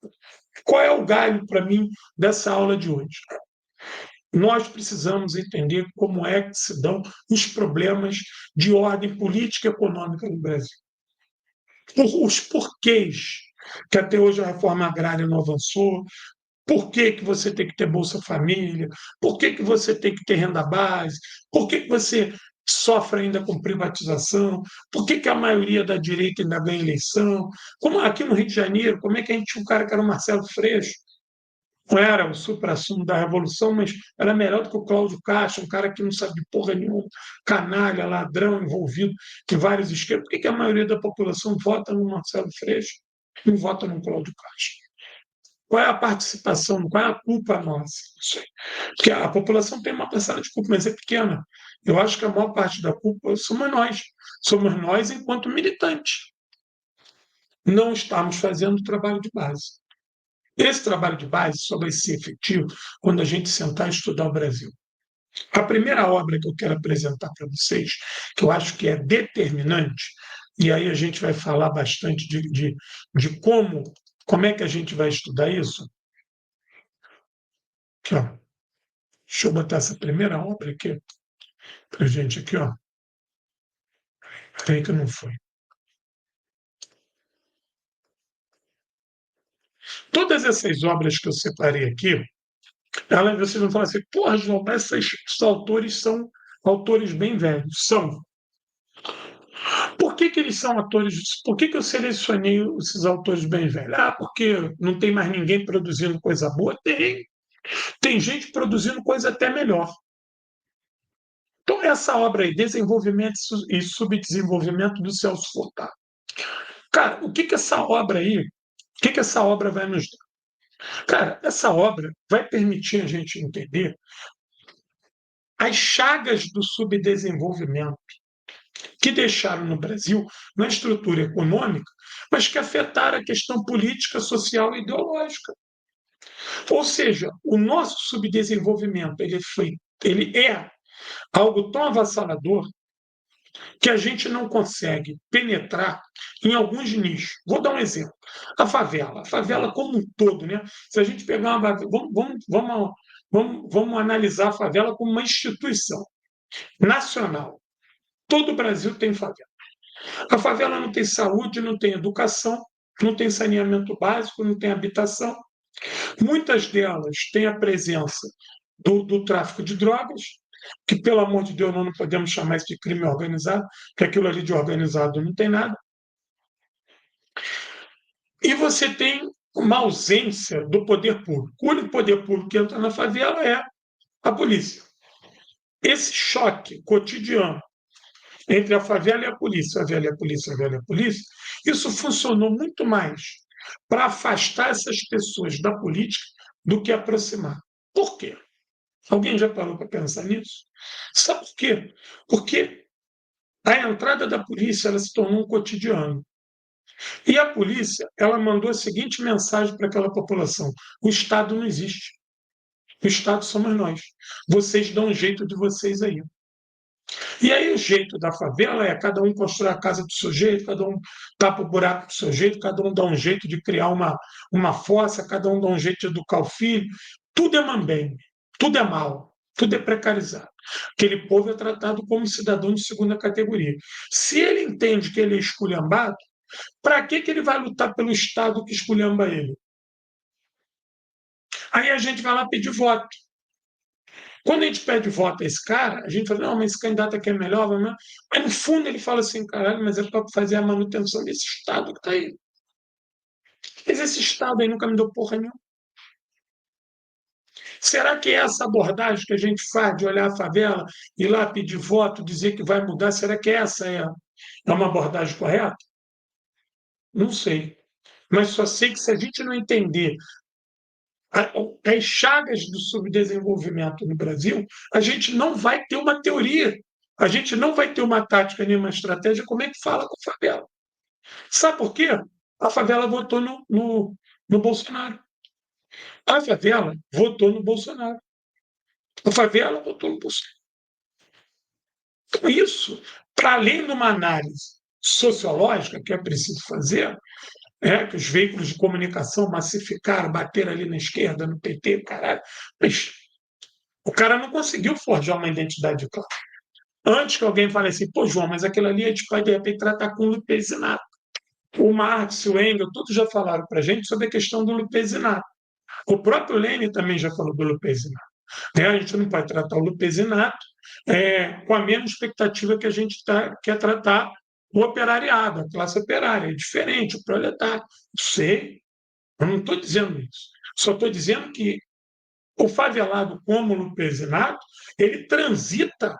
qual é o galho para mim dessa aula de hoje? Nós precisamos entender como é que se dão os problemas de ordem política e econômica no Brasil. Os porquês que até hoje a reforma agrária não avançou, por que você tem que ter Bolsa Família, por que você tem que ter renda base, por que você sofre ainda com privatização, por que a maioria da direita ainda ganha eleição, como aqui no Rio de Janeiro, como é que a gente tinha um cara que era o Marcelo Freixo, não era o suprassumo da revolução, mas era melhor do que o Cláudio Castro, um cara que não sabe de porra nenhuma, canalha, ladrão, envolvido em vários esquemas. Por que a maioria da população vota no Marcelo Freixo e não vota no Cláudio Castro? Qual é a participação, qual é a culpa nossa? Porque a população tem uma parcela de culpa, mas é pequena. Eu acho que a maior parte da culpa somos nós. Somos nós enquanto militantes. Não estamos fazendo o trabalho de base. Esse trabalho de base só vai ser efetivo quando a gente sentar e estudar o Brasil. A primeira obra que eu quero apresentar para vocês, que eu acho que é determinante, e aí a gente vai falar bastante de como é que a gente vai estudar isso. Aqui, ó. Deixa eu botar essa primeira obra aqui para a gente aqui, ó. Peraí que não foi. Todas essas obras que eu separei aqui, vocês vão falar assim, porra, João, mas esses autores são autores bem velhos. São. Por que eles são atores? Por que eu selecionei esses autores bem velhos? Ah, porque não tem mais ninguém produzindo coisa boa? Tem. Tem gente produzindo coisa até melhor. Então, essa obra aí, Desenvolvimento e Subdesenvolvimento do Celso Furtado. Cara, o que essa obra aí, o que essa obra vai nos dar? Cara, essa obra vai permitir a gente entender as chagas do subdesenvolvimento que deixaram no Brasil na estrutura econômica, mas que afetaram a questão política, social e ideológica. Ou seja, o nosso subdesenvolvimento ele é algo tão avassalador que a gente não consegue penetrar em alguns nichos. Vou dar um exemplo. A favela como um todo, né? Se a gente pegar uma. Vamos analisar a favela como uma instituição nacional. Todo o Brasil tem favela. A favela não tem saúde, não tem educação, não tem saneamento básico, não tem habitação. Muitas delas têm a presença do tráfico de drogas, que, pelo amor de Deus, nós não podemos chamar isso de crime organizado, porque aquilo ali de organizado não tem nada. E você tem uma ausência do poder público. O único poder público que entra na favela é a polícia. Esse choque cotidiano entre a favela e a polícia, favela e a polícia, favela e a polícia, isso funcionou muito mais para afastar essas pessoas da política do que aproximar. Por quê? Alguém já parou para pensar nisso? Sabe por quê? Porque a entrada da polícia ela se tornou um cotidiano. E a polícia ela mandou a seguinte mensagem para aquela população: o Estado não existe. O Estado somos nós. Vocês dão um jeito de vocês aí. E aí o jeito da favela é cada um constrói a casa do seu jeito, cada um tapa o buraco do seu jeito, cada um dá um jeito de criar uma fossa, cada um dá um jeito de educar o filho. Tudo é mambembe, tudo é mal, tudo é precarizado. Aquele povo é tratado como cidadão de segunda categoria. Se ele entende que ele é esculhambado, Para que ele vai lutar pelo Estado que esculhamba ele? Aí a gente vai lá pedir voto. Quando a gente pede voto a esse cara, a gente fala, não, mas esse candidato aqui é melhor, mas no fundo ele fala assim, caralho, mas é para fazer a manutenção desse Estado que está aí. Mas esse Estado aí nunca me deu porra nenhuma. Será que essa abordagem que a gente faz de olhar a favela, ir lá pedir voto, dizer que vai mudar, será que essa é uma abordagem correta? Não sei. Mas só sei que se a gente não entender as chagas do subdesenvolvimento no Brasil, a gente não vai ter uma teoria, a gente não vai ter uma tática nem uma estratégia como é que fala com a favela. Sabe por quê? A favela votou no Bolsonaro. A favela votou no Bolsonaro. A favela votou no Bolsonaro. Então, isso, para além de uma análise sociológica que é preciso fazer, que os veículos de comunicação massificaram, bateram ali na esquerda, no PT, caralho, mas o cara não conseguiu forjar uma identidade clara. Antes que alguém fale assim, pô, João, mas aquilo ali a gente pode, de repente, tratar com lupesinato. O Marx, o Engels, todos já falaram para a gente sobre a questão do lupesinato. O próprio Lenin também já falou do lupesinato. A gente não pode tratar o lupesinato com a mesma expectativa que a gente quer tratar o operariado, a classe operária. É diferente, o proletário. Sei, eu não estou dizendo isso. Só estou dizendo que o favelado, como o lupesinato, ele transita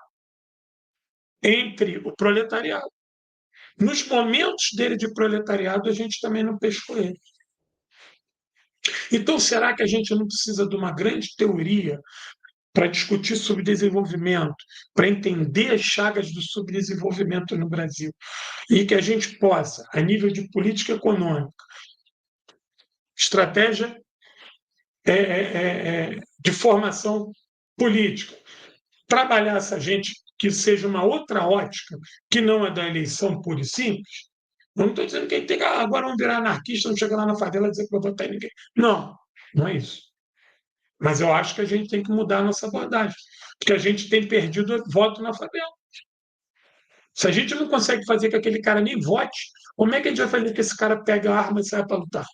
entre o proletariado. Nos momentos dele de proletariado, a gente também não pescou ele. Então, será que a gente não precisa de uma grande teoria para discutir subdesenvolvimento, para entender as chagas do subdesenvolvimento no Brasil, e que a gente possa, a nível de política econômica, estratégia de formação política, trabalhar essa gente que seja uma outra ótica, que não é da eleição pura e simples. Eu não estou dizendo que a gente tem que agora vamos virar anarquista, não chegar lá na favela e dizer que vai votar em ninguém. Não, não é isso. Mas eu acho que a gente tem que mudar a nossa abordagem, porque a gente tem perdido voto na favela. Se a gente não consegue fazer que aquele cara nem vote, como é que a gente vai fazer que esse cara pegue a arma e saia para lutar?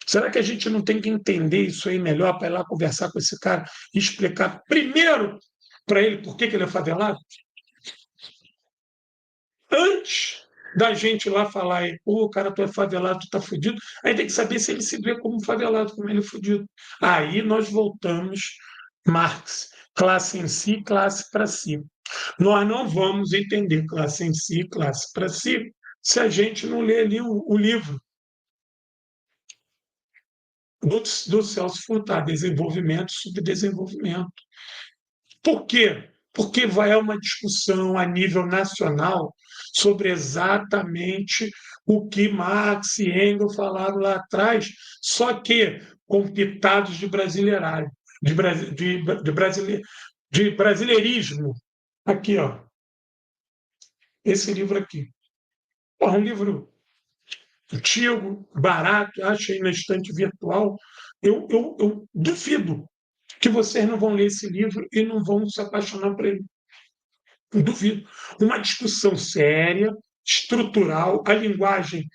Será que a gente não tem que entender isso aí melhor para ir lá conversar com esse cara e explicar primeiro para ele por que ele é favelado? Antes da gente lá falar, pô, cara, tu é favelado, tu tá fudido, aí tem que saber se ele se vê como favelado, como ele é fudido. Aí nós voltamos, Marx, classe em si, classe para si. Nós não vamos entender classe em si, classe para si, se a gente não ler ali o livro do Celso Furtado, Desenvolvimento e Subdesenvolvimento. Por quê? Porque vai uma discussão a nível nacional sobre exatamente o que Marx e Engels falaram lá atrás, só que com pitados de brasileiragem, de brasileirismo. Aqui, ó, esse livro aqui. É um livro antigo, barato, achei na estante virtual. Eu duvido que vocês não vão ler esse livro e não vão se apaixonar por ele. Eu duvido. Uma discussão séria, estrutural, a linguagem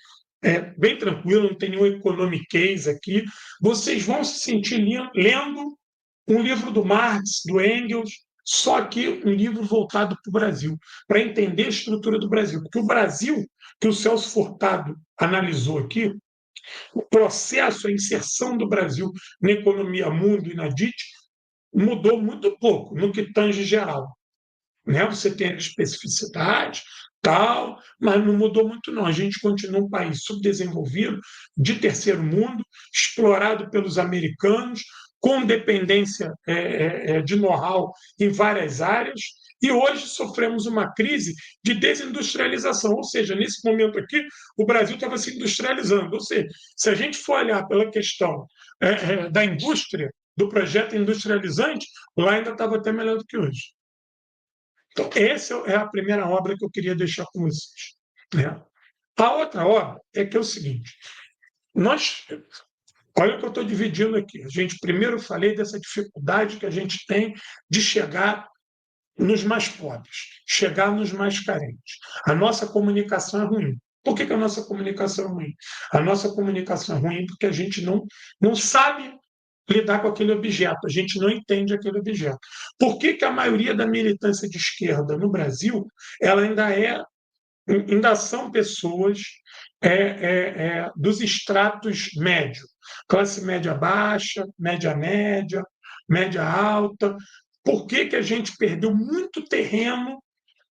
é bem tranquila, não tem nenhum economiquez aqui. Vocês vão se sentir lendo um livro do Marx, do Engels, só que um livro voltado para o Brasil, para entender a estrutura do Brasil. Porque o Brasil, que o Celso Furtado analisou aqui, o processo, a inserção do Brasil na economia mundo e na DIT mudou muito pouco no que tange geral. Né? Você tem a especificidade, tal, mas não mudou muito, não. A gente continua um país subdesenvolvido, de terceiro mundo, explorado pelos americanos, com dependência de know-how em várias áreas, e hoje sofremos uma crise de desindustrialização, ou seja, nesse momento aqui, o Brasil estava se industrializando. Ou seja, se a gente for olhar pela questão da indústria, do projeto industrializante, lá ainda estava até melhor do que hoje. Então, essa é a primeira obra que eu queria deixar com vocês. Né? A outra obra é que é o seguinte: nós, olha o que eu estou dividindo aqui. A gente primeiro falei dessa dificuldade que a gente tem de chegar nos mais pobres, chegar nos mais carentes. A nossa comunicação é ruim. Por que a nossa comunicação é ruim? A nossa comunicação é ruim porque a gente não sabe lidar com aquele objeto, a gente não entende aquele objeto. Por que a maioria da militância de esquerda no Brasil ela ainda são pessoas dos estratos médios, classe média baixa, média média, média alta? Por que a gente perdeu muito terreno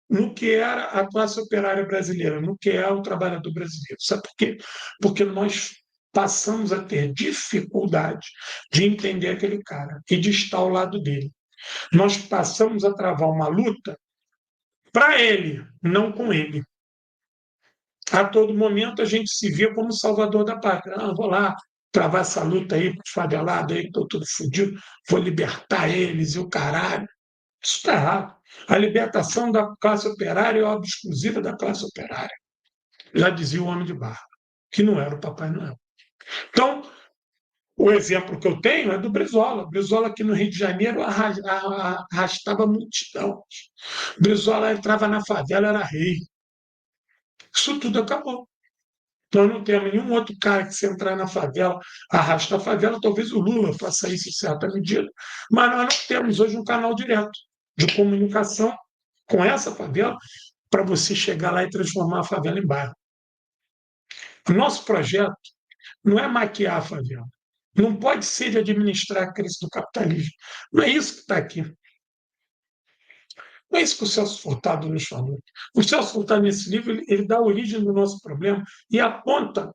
no que era a classe operária brasileira, no que é o trabalhador brasileiro? Sabe por quê? Porque nós passamos a ter dificuldade de entender aquele cara e de estar ao lado dele. Nós passamos a travar uma luta para ele, não com ele. A todo momento a gente se vê como salvador da pátria. Ah, vou lá travar essa luta aí com os favelados aí, que estão tudo fodido, vou libertar eles e o caralho. Isso está errado. A libertação da classe operária é obra exclusiva da classe operária. Já dizia o homem de barra, que não era o Papai Noel. Então, o exemplo que eu tenho é do Brizola. Brizola aqui no Rio de Janeiro arrastava multidão. Brizola entrava na favela, era rei. Isso tudo acabou. Nós não temos nenhum outro cara que, se entrar na favela, arrasta a favela. Talvez o Lula faça isso em certa medida, mas nós não temos hoje um canal direto de comunicação com essa favela para você chegar lá e transformar a favela em bairro. O nosso projeto não é maquiar a favela. Não pode ser de administrar a crise do capitalismo. Não é isso que está aqui. Não é isso que o Celso Furtado nos falou. O Celso Furtado, nesse livro, ele dá a origem do nosso problema e aponta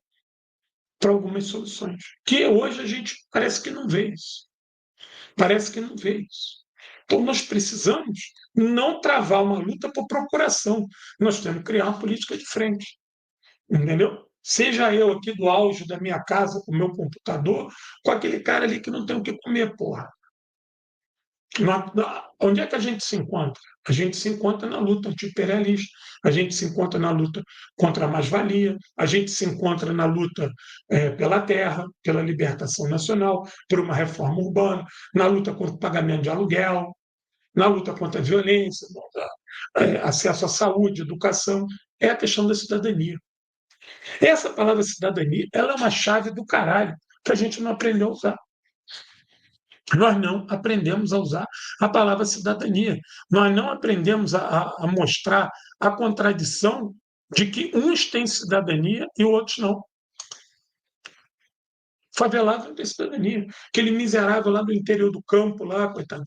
para algumas soluções, que hoje a gente parece que não vê isso. Parece que não vê isso. Então, nós precisamos não travar uma luta por procuração. Nós temos que criar uma política de frente. Entendeu? Seja eu aqui do auge da minha casa, com o meu computador, com aquele cara ali que não tem o que comer, porra. Onde é que a gente se encontra? A gente se encontra na luta anti-imperialista, a gente se encontra na luta contra a mais-valia, a gente se encontra na luta pela terra, pela libertação nacional, por uma reforma urbana, na luta contra o pagamento de aluguel, na luta contra a violência, acesso à saúde, educação. É a questão da cidadania. Essa palavra cidadania, ela é uma chave do caralho que a gente não aprendeu a usar. Nós não aprendemos a usar a palavra cidadania. Nós não aprendemos a mostrar a contradição de que uns têm cidadania e outros não. Favelado não tem cidadania. Aquele miserável lá do interior do campo, lá, coitado,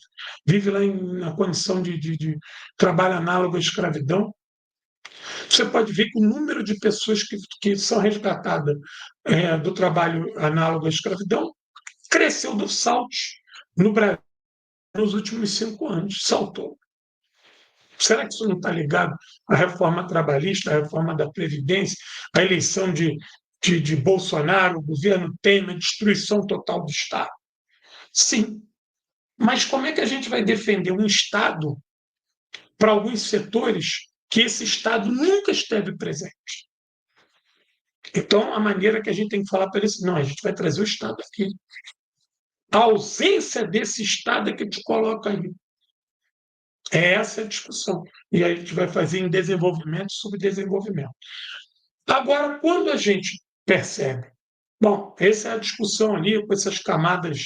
vive lá na condição de trabalho análogo à escravidão. Você pode ver que o número de pessoas que são resgatadas do trabalho análogo à escravidão cresceu dos saltos no Brasil nos últimos 5 anos. Saltou. Será que isso não está ligado à reforma trabalhista, à reforma da Previdência, à eleição de Bolsonaro, o governo Temer, a destruição total do Estado? Sim. Mas como é que a gente vai defender um Estado para alguns setores que esse Estado nunca esteve presente? Então, a maneira que a gente tem que falar para eles, não, a gente vai trazer o Estado aqui. A ausência desse Estado é que te coloca aí. É essa a discussão. E aí a gente vai fazer em desenvolvimento e subdesenvolvimento. Agora, quando a gente percebe, bom, essa é a discussão ali com essas camadas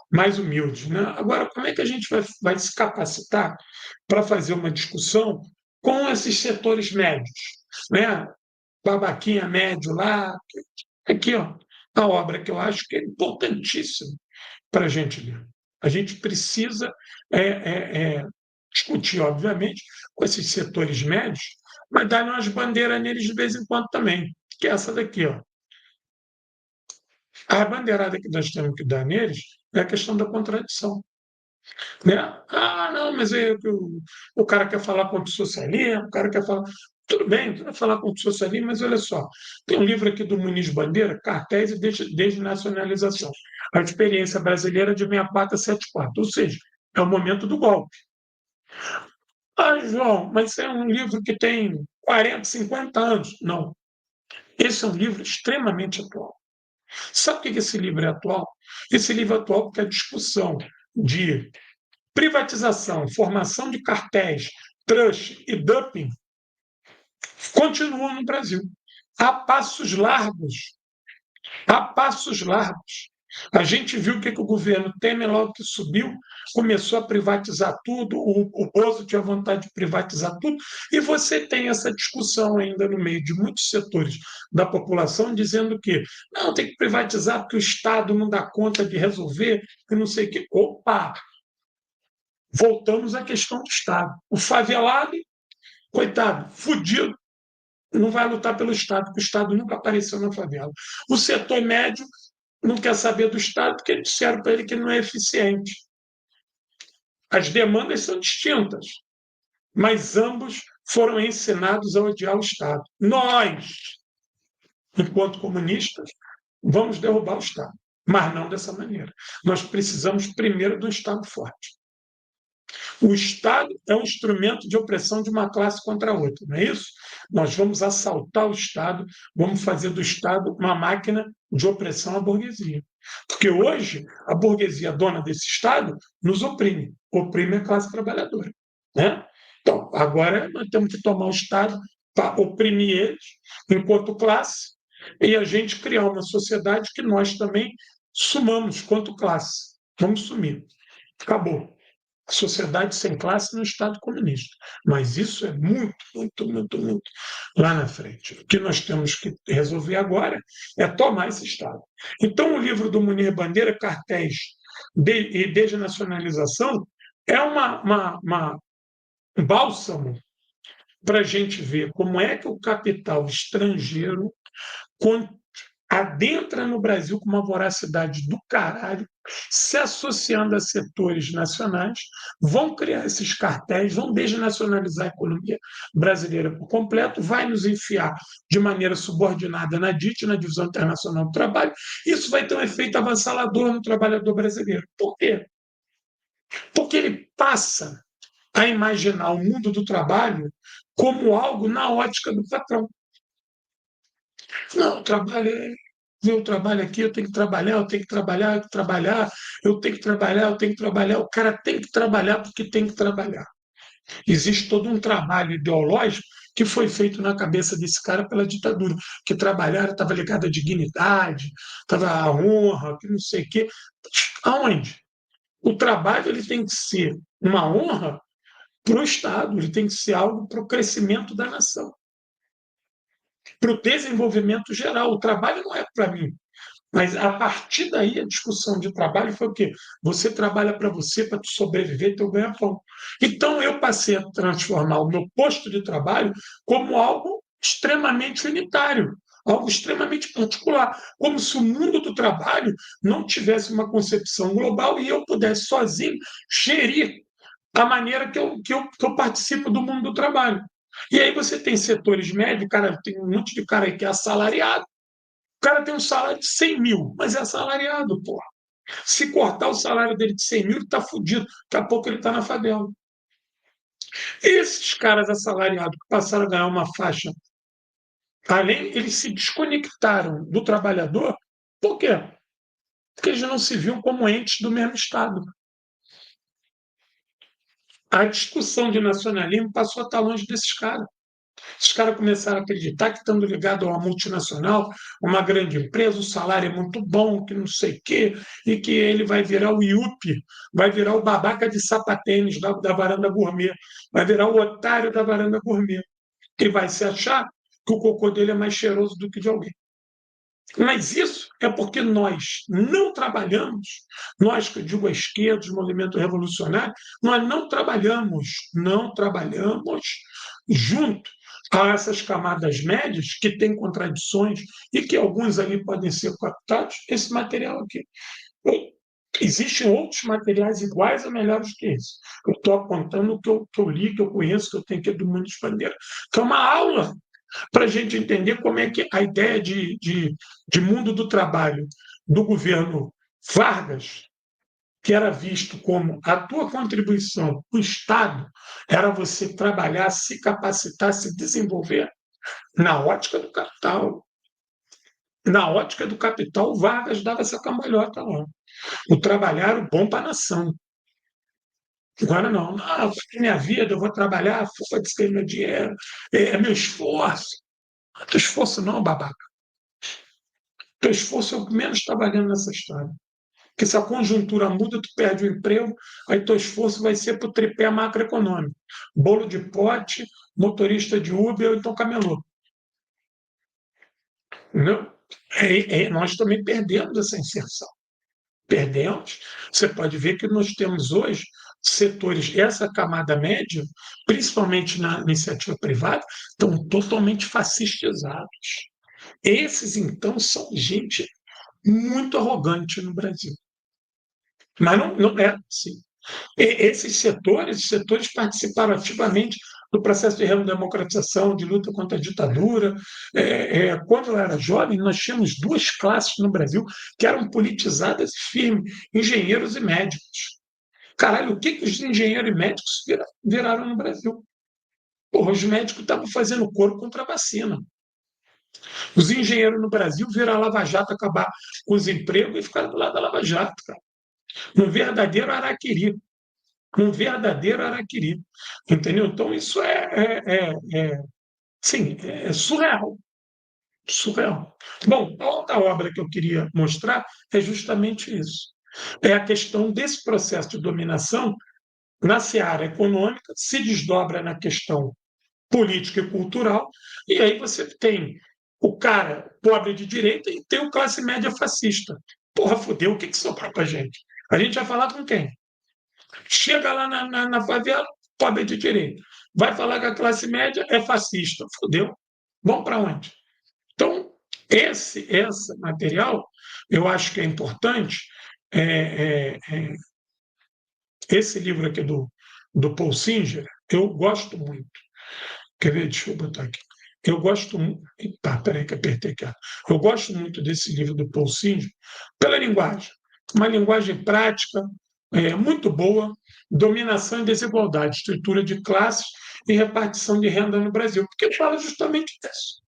mais humildes, né? Agora, como é que a gente vai se capacitar para fazer uma discussão com esses setores médios, né? Babaquinha médio lá, aqui, ó, a obra que eu acho que é importantíssima para a gente ler. A gente precisa discutir, obviamente, com esses setores médios, mas dar umas bandeiras neles de vez em quando também, que é essa daqui. Ó. A bandeirada que nós temos que dar neles é a questão da contradição. Né? Ah, não, mas o cara quer falar contra o socialismo, o cara quer falar. Tudo bem, tu vai falar contra o socialismo, mas olha só, tem um livro aqui do Muniz Bandeira, Cartéis e Desnacionalização. A experiência brasileira de 64 a 74, ou seja, é o momento do golpe. Ah, João, mas é um livro que tem 40, 50 anos. Não. Esse é um livro extremamente atual. Sabe por que esse livro é atual? Esse livro é atual porque a discussão de privatização, formação de cartéis, trust e dumping continuam no Brasil, a passos largos, a passos largos. A gente viu que o governo Temer, logo que subiu, começou a privatizar tudo, o Bozo tinha vontade de privatizar tudo, e você tem essa discussão ainda no meio de muitos setores da população dizendo que não, tem que privatizar porque o Estado não dá conta de resolver, que não sei o quê. Opa! Voltamos à questão do Estado. O favelado, coitado, fudido, não vai lutar pelo Estado, porque o Estado nunca apareceu na favela. O setor médio não quer saber do Estado porque disseram para ele que não é eficiente. As demandas são distintas, mas ambos foram ensinados a odiar o Estado. Nós, enquanto comunistas, vamos derrubar o Estado, mas não dessa maneira. Nós precisamos primeiro de um Estado forte. O Estado é um instrumento de opressão de uma classe contra a outra, não é isso? Nós vamos assaltar o Estado, vamos fazer do Estado uma máquina de opressão à burguesia. Porque hoje a burguesia dona desse Estado nos oprime a classe trabalhadora. Né? Então, agora nós temos que tomar o Estado para oprimir eles enquanto classe e a gente criar uma sociedade que nós também sumamos quanto classe. Vamos sumir. Acabou. A sociedade sem classe no Estado comunista. Mas isso é muito, muito, muito, muito lá na frente. O que nós temos que resolver agora é tomar esse Estado. Então, o livro do Munir Bandeira, Cartéis e Desnacionalização, é um bálsamo para a gente ver como é que o capital estrangeiro adentra no Brasil com uma voracidade do caralho, se associando a setores nacionais, vão criar esses cartéis, vão desnacionalizar a economia brasileira por completo, vai nos enfiar de maneira subordinada na DIT, na Divisão Internacional do Trabalho. Isso vai ter um efeito avassalador no trabalhador brasileiro. Por quê? Porque ele passa a imaginar o mundo do trabalho como algo na ótica do patrão. Não, o trabalho é eu trabalho aqui, eu tenho que trabalhar, eu tenho que trabalhar, eu tenho que trabalhar, eu tenho que trabalhar, eu tenho que trabalhar. O cara tem que trabalhar porque tem que trabalhar. Existe todo um trabalho ideológico que foi feito na cabeça desse cara pela ditadura, que trabalhar estava ligado à dignidade, estava à honra, que não sei o quê. Aonde? O trabalho ele tem que ser uma honra para o Estado, ele tem que ser algo para o crescimento da nação, para o desenvolvimento geral. O trabalho não é para mim. Mas a partir daí a discussão de trabalho foi o quê? Você trabalha para você, para tu sobreviver, teu ganha-pão. Então eu passei a transformar o meu posto de trabalho como algo extremamente unitário, algo extremamente particular, como se o mundo do trabalho não tivesse uma concepção global e eu pudesse sozinho gerir a maneira que eu participo do mundo do trabalho. E aí você tem setores médios, cara, tem um monte de cara aí que é assalariado, o cara tem um salário de 100 mil, mas é assalariado, porra. Se cortar o salário dele de 100 mil, ele está fudido. Daqui a pouco ele está na favela. Esses caras assalariados que passaram a ganhar uma faixa, além, eles se desconectaram do trabalhador. Por quê? Porque eles não se viam como entes do mesmo Estado. A discussão de nacionalismo passou a estar longe desses caras. Os caras começaram a acreditar que, estando ligado a uma multinacional, uma grande empresa, o salário é muito bom, que não sei o quê, e que ele vai virar o IUP, vai virar o babaca de sapatênis da varanda gourmet, vai virar o otário da varanda gourmet, que vai se achar que o cocô dele é mais cheiroso do que de alguém. Mas isso é porque nós não trabalhamos, nós que eu digo a esquerda, os movimentos revolucionários, nós não trabalhamos junto a essas camadas médias que têm contradições e que alguns ali podem ser captados, esse material aqui. Existem outros materiais iguais ou melhores que esse. Eu estou apontando o que eu li, que eu conheço, que eu tenho aqui do Mundo de Bandeira, que é uma aula para a gente entender como é que a ideia de mundo do trabalho do governo Vargas, que era visto como a tua contribuição para o Estado, era você trabalhar, se capacitar, se desenvolver na ótica do capital. Na ótica do capital, o Vargas dava essa cambalhota lá. O trabalhar o bom para a nação. Agora não. Não, é minha vida, eu vou trabalhar, foda-se ter meu dinheiro, é meu esforço. Não é teu esforço não, babaca. Teu esforço é o que menos está valendo nessa história. Porque se a conjuntura muda, tu perde o emprego, aí teu esforço vai ser para o tripé macroeconômico. Bolo de pote, motorista de Uber ou então camelô. Entendeu? Nós também perdemos essa inserção. Perdemos. Você pode ver que nós temos hoje setores, essa camada média, principalmente na iniciativa privada, estão totalmente fascistizados. Esses, então, são gente muito arrogante no Brasil. Mas não é assim. Esses setores participaram ativamente do processo de redemocratização, de luta contra a ditadura. Quando eu era jovem, nós tínhamos duas classes no Brasil que eram politizadas e firmes, engenheiros e médicos. Caralho, o que os engenheiros e médicos viraram no Brasil? Porra, os médicos estavam fazendo coro contra a vacina. Os engenheiros no Brasil viram a Lava Jato acabar com os empregos e ficaram do lado da Lava Jato, cara. Um verdadeiro araquiri. Um verdadeiro araquiri. Entendeu? Então, isso sim, é surreal. Surreal. Bom, a outra obra que eu queria mostrar é justamente isso. É a questão desse processo de dominação na seara econômica, se desdobra na questão política e cultural, e aí você tem o cara pobre de direita e tem o classe média fascista. Porra, fodeu, o que sobrou pra gente? A gente vai falar com quem? Chega lá na favela, pobre de direita. Vai falar que a classe média é fascista. Fodeu. Vamos para onde? Então, esse material, eu acho que é importante. Esse livro aqui do Paul Singer, eu gosto muito. Quer ver? Deixa eu botar aqui. Eu gosto muito. Tá, peraí que apertei aqui. Eu gosto muito desse livro do Paul Singer pela linguagem. Uma linguagem prática, muito boa, dominação e desigualdade, estrutura de classes e repartição de renda no Brasil, porque fala justamente disso.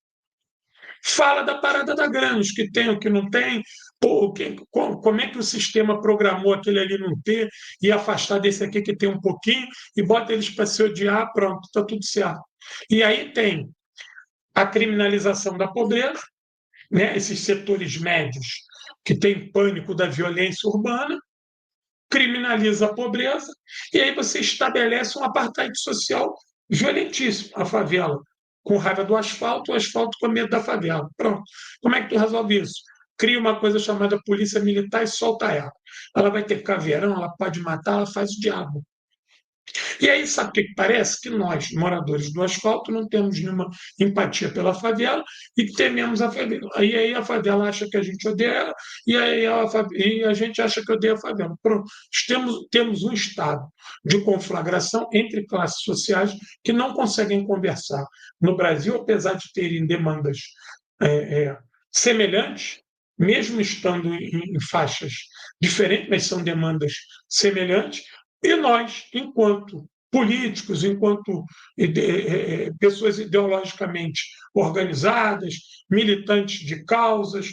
Fala da parada da grana, os que tem, o que não tem, pô, como é que o sistema programou aquele ali não ter e afastar desse aqui que tem um pouquinho e bota eles para se odiar, pronto, está tudo certo. E aí tem a criminalização da pobreza, né? Esses setores médios que têm pânico da violência urbana, criminaliza a pobreza, e aí você estabelece um apartheid social violentíssimo, a favela com raiva do asfalto, o asfalto com medo da favela. Pronto. Como é que tu resolve isso? Cria uma coisa chamada polícia militar e solta ela. Ela vai ter caveirão, ela pode matar, ela faz o diabo. E aí, sabe o que parece? Que nós, moradores do asfalto, não temos nenhuma empatia pela favela e tememos a favela. Aí a favela acha que a gente odeia ela e a gente acha que odeia a favela. Pronto. Temos um estado de conflagração entre classes sociais que não conseguem conversar. No Brasil, apesar de terem demandas semelhantes, mesmo estando em faixas diferentes, mas são demandas semelhantes, e nós, enquanto políticos, enquanto pessoas ideologicamente organizadas, militantes de causas,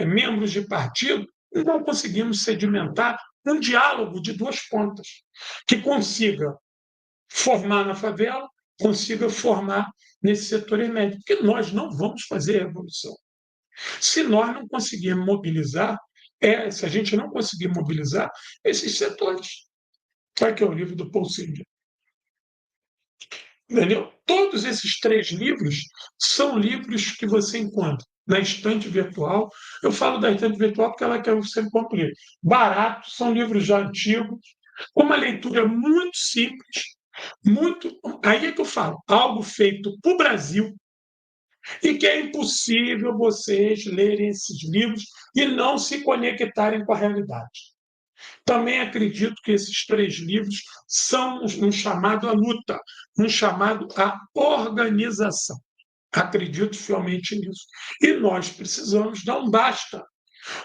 membros de partido, não conseguimos sedimentar um diálogo de duas pontas que consiga formar na favela, consiga formar nesse setor médio, porque nós não vamos fazer revolução. Se nós não conseguirmos mobilizar, se a gente não conseguir mobilizar esses setores. Está aqui o livro do Paul Singer. Entendeu? Todos esses três livros são livros que você encontra na estante virtual. Eu falo da estante virtual porque ela quer sempre comprar. Barato, são livros já antigos, uma leitura muito simples, muito. Aí é que eu falo, algo feito para o Brasil e que é impossível vocês lerem esses livros e não se conectarem com a realidade. Também acredito que esses três livros são um chamado à luta, um chamado à organização. Acredito fielmente nisso. E nós precisamos dar um basta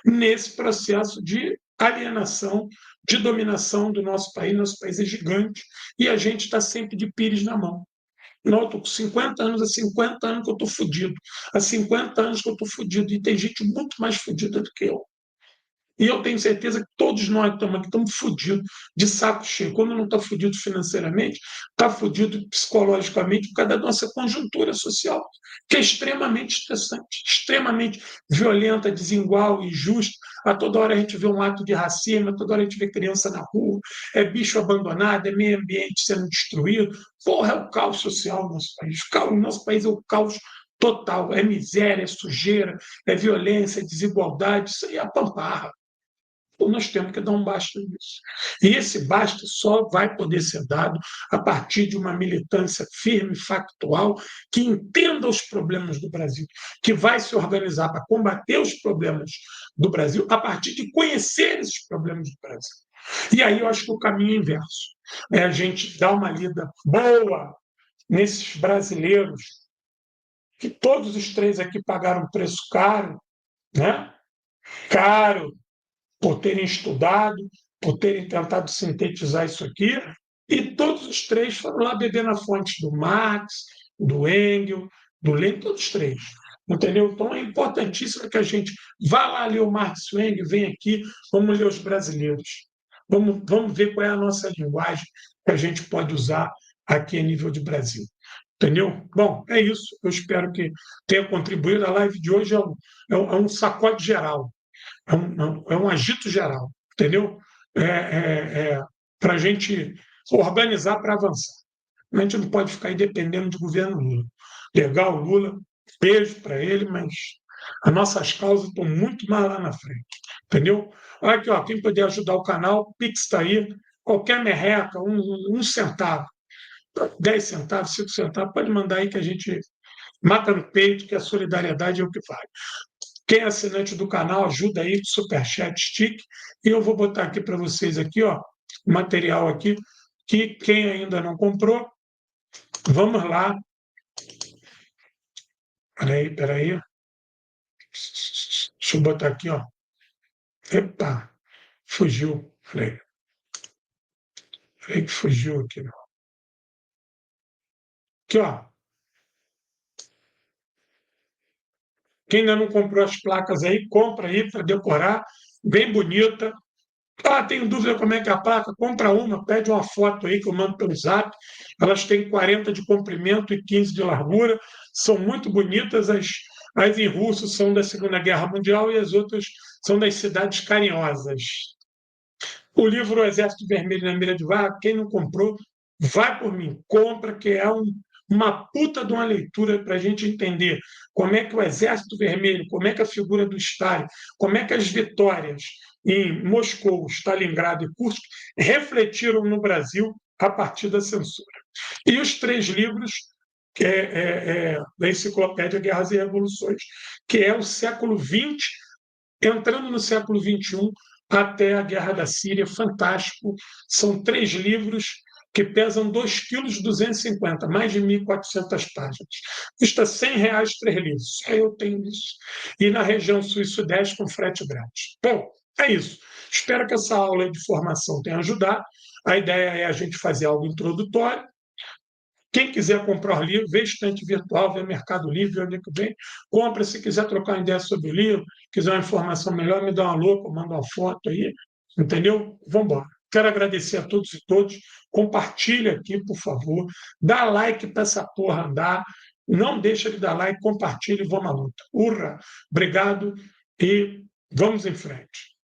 nesse processo de alienação, de dominação do nosso país. Nosso país é gigante e a gente está sempre de pires na mão. Não, eu estou com 50 anos, há 50 anos que eu estou fodido. Há 50 anos que eu estou fodido. E tem gente muito mais fodida do que eu. E eu tenho certeza que todos nós estamos aqui, estamos fodidos, de saco cheio. Quando não está fodido financeiramente, está fodido psicologicamente por causa da nossa conjuntura social, que é extremamente estressante, extremamente violenta, desigual, injusta. A toda hora a gente vê um ato de racismo, a toda hora a gente vê criança na rua, é bicho abandonado, é meio ambiente sendo destruído. Porra, é o caos social no nosso país. O nosso país é o caos total. É miséria, é sujeira, é violência, é desigualdade. Isso aí é a pamparra. Nós temos que dar um basta nisso. E esse basta só vai poder ser dado a partir de uma militância firme, factual, que entenda os problemas do Brasil, que vai se organizar para combater os problemas do Brasil a partir de conhecer esses problemas do Brasil. E aí eu acho que o caminho é inverso. É a gente dar uma lida boa nesses brasileiros, que todos os três aqui pagaram preço caro, né? Caro, por terem estudado, por terem tentado sintetizar isso aqui, e todos os três foram lá beber na fonte do Marx, do Engels, do Lenin, todos os três. Entendeu? Então é importantíssimo que a gente vá lá ler o Marx e o Engels, vem aqui, vamos ler os brasileiros. Vamos ver qual é a nossa linguagem que a gente pode usar aqui a nível de Brasil. Entendeu? Bom, é isso. Eu espero que tenha contribuído. A live de hoje é um sacode geral, é um agito geral, entendeu? Para a gente organizar para avançar. A gente não pode ficar aí dependendo do governo Lula. Legal, Lula, beijo para ele, mas as nossas causas estão muito mais lá na frente, entendeu? Olha aqui, ó, quem puder ajudar o canal, Pix está aí, qualquer merreca, um centavo, 10 centavos, 5 centavos, pode mandar aí que a gente mata no peito, que a solidariedade é o que vale. Quem é assinante do canal, ajuda aí, Superchat Stick. E eu vou botar aqui para vocês aqui, ó, material aqui, que quem ainda não comprou, vamos lá. Peraí. Deixa eu botar aqui, ó. Epa, fugiu. Falei que fugiu aqui. Aqui, ó. Quem ainda não comprou as placas aí, compra aí para decorar, bem bonita. Ah, tenho dúvida como é que é a placa. Compra uma, pede uma foto aí que eu mando pelo Zap. Elas têm 40 de comprimento e 15 de largura. São muito bonitas. As em russo são da Segunda Guerra Mundial e as outras são das cidades carinhosas. O livro O Exército Vermelho na Mira de Vaca, quem não comprou, vai por mim, compra, que é uma puta de uma leitura para a gente entender como é que o Exército Vermelho, como é que a figura do Stalin, como é que as vitórias em Moscou, Stalingrado e Kursk refletiram no Brasil a partir da censura. E os 3 livros da Enciclopédia Guerras e Revoluções, que é o século XX, entrando no século XXI, até a Guerra da Síria, fantástico. São 3 livros que pesam 2,250 kg, mais de 1.400 páginas. Custa R$ 100 3 livros. Só eu tenho isso. E na região sul e sudeste com frete grátis. Bom, é isso. Espero que essa aula de formação tenha ajudado. A ideia é a gente fazer algo introdutório. Quem quiser comprar o livro, vê estante virtual, vê Mercado Livre, vê onde é que vem, compra. Se quiser trocar uma ideia sobre o livro, quiser uma informação melhor, me dá uma louca, manda uma foto aí, entendeu? Vamos embora. Quero agradecer a todos e todas. Compartilha aqui, por favor. Dá like para essa porra andar. Não deixa de dar like, compartilha e vamos à luta. Urra! Obrigado e vamos em frente.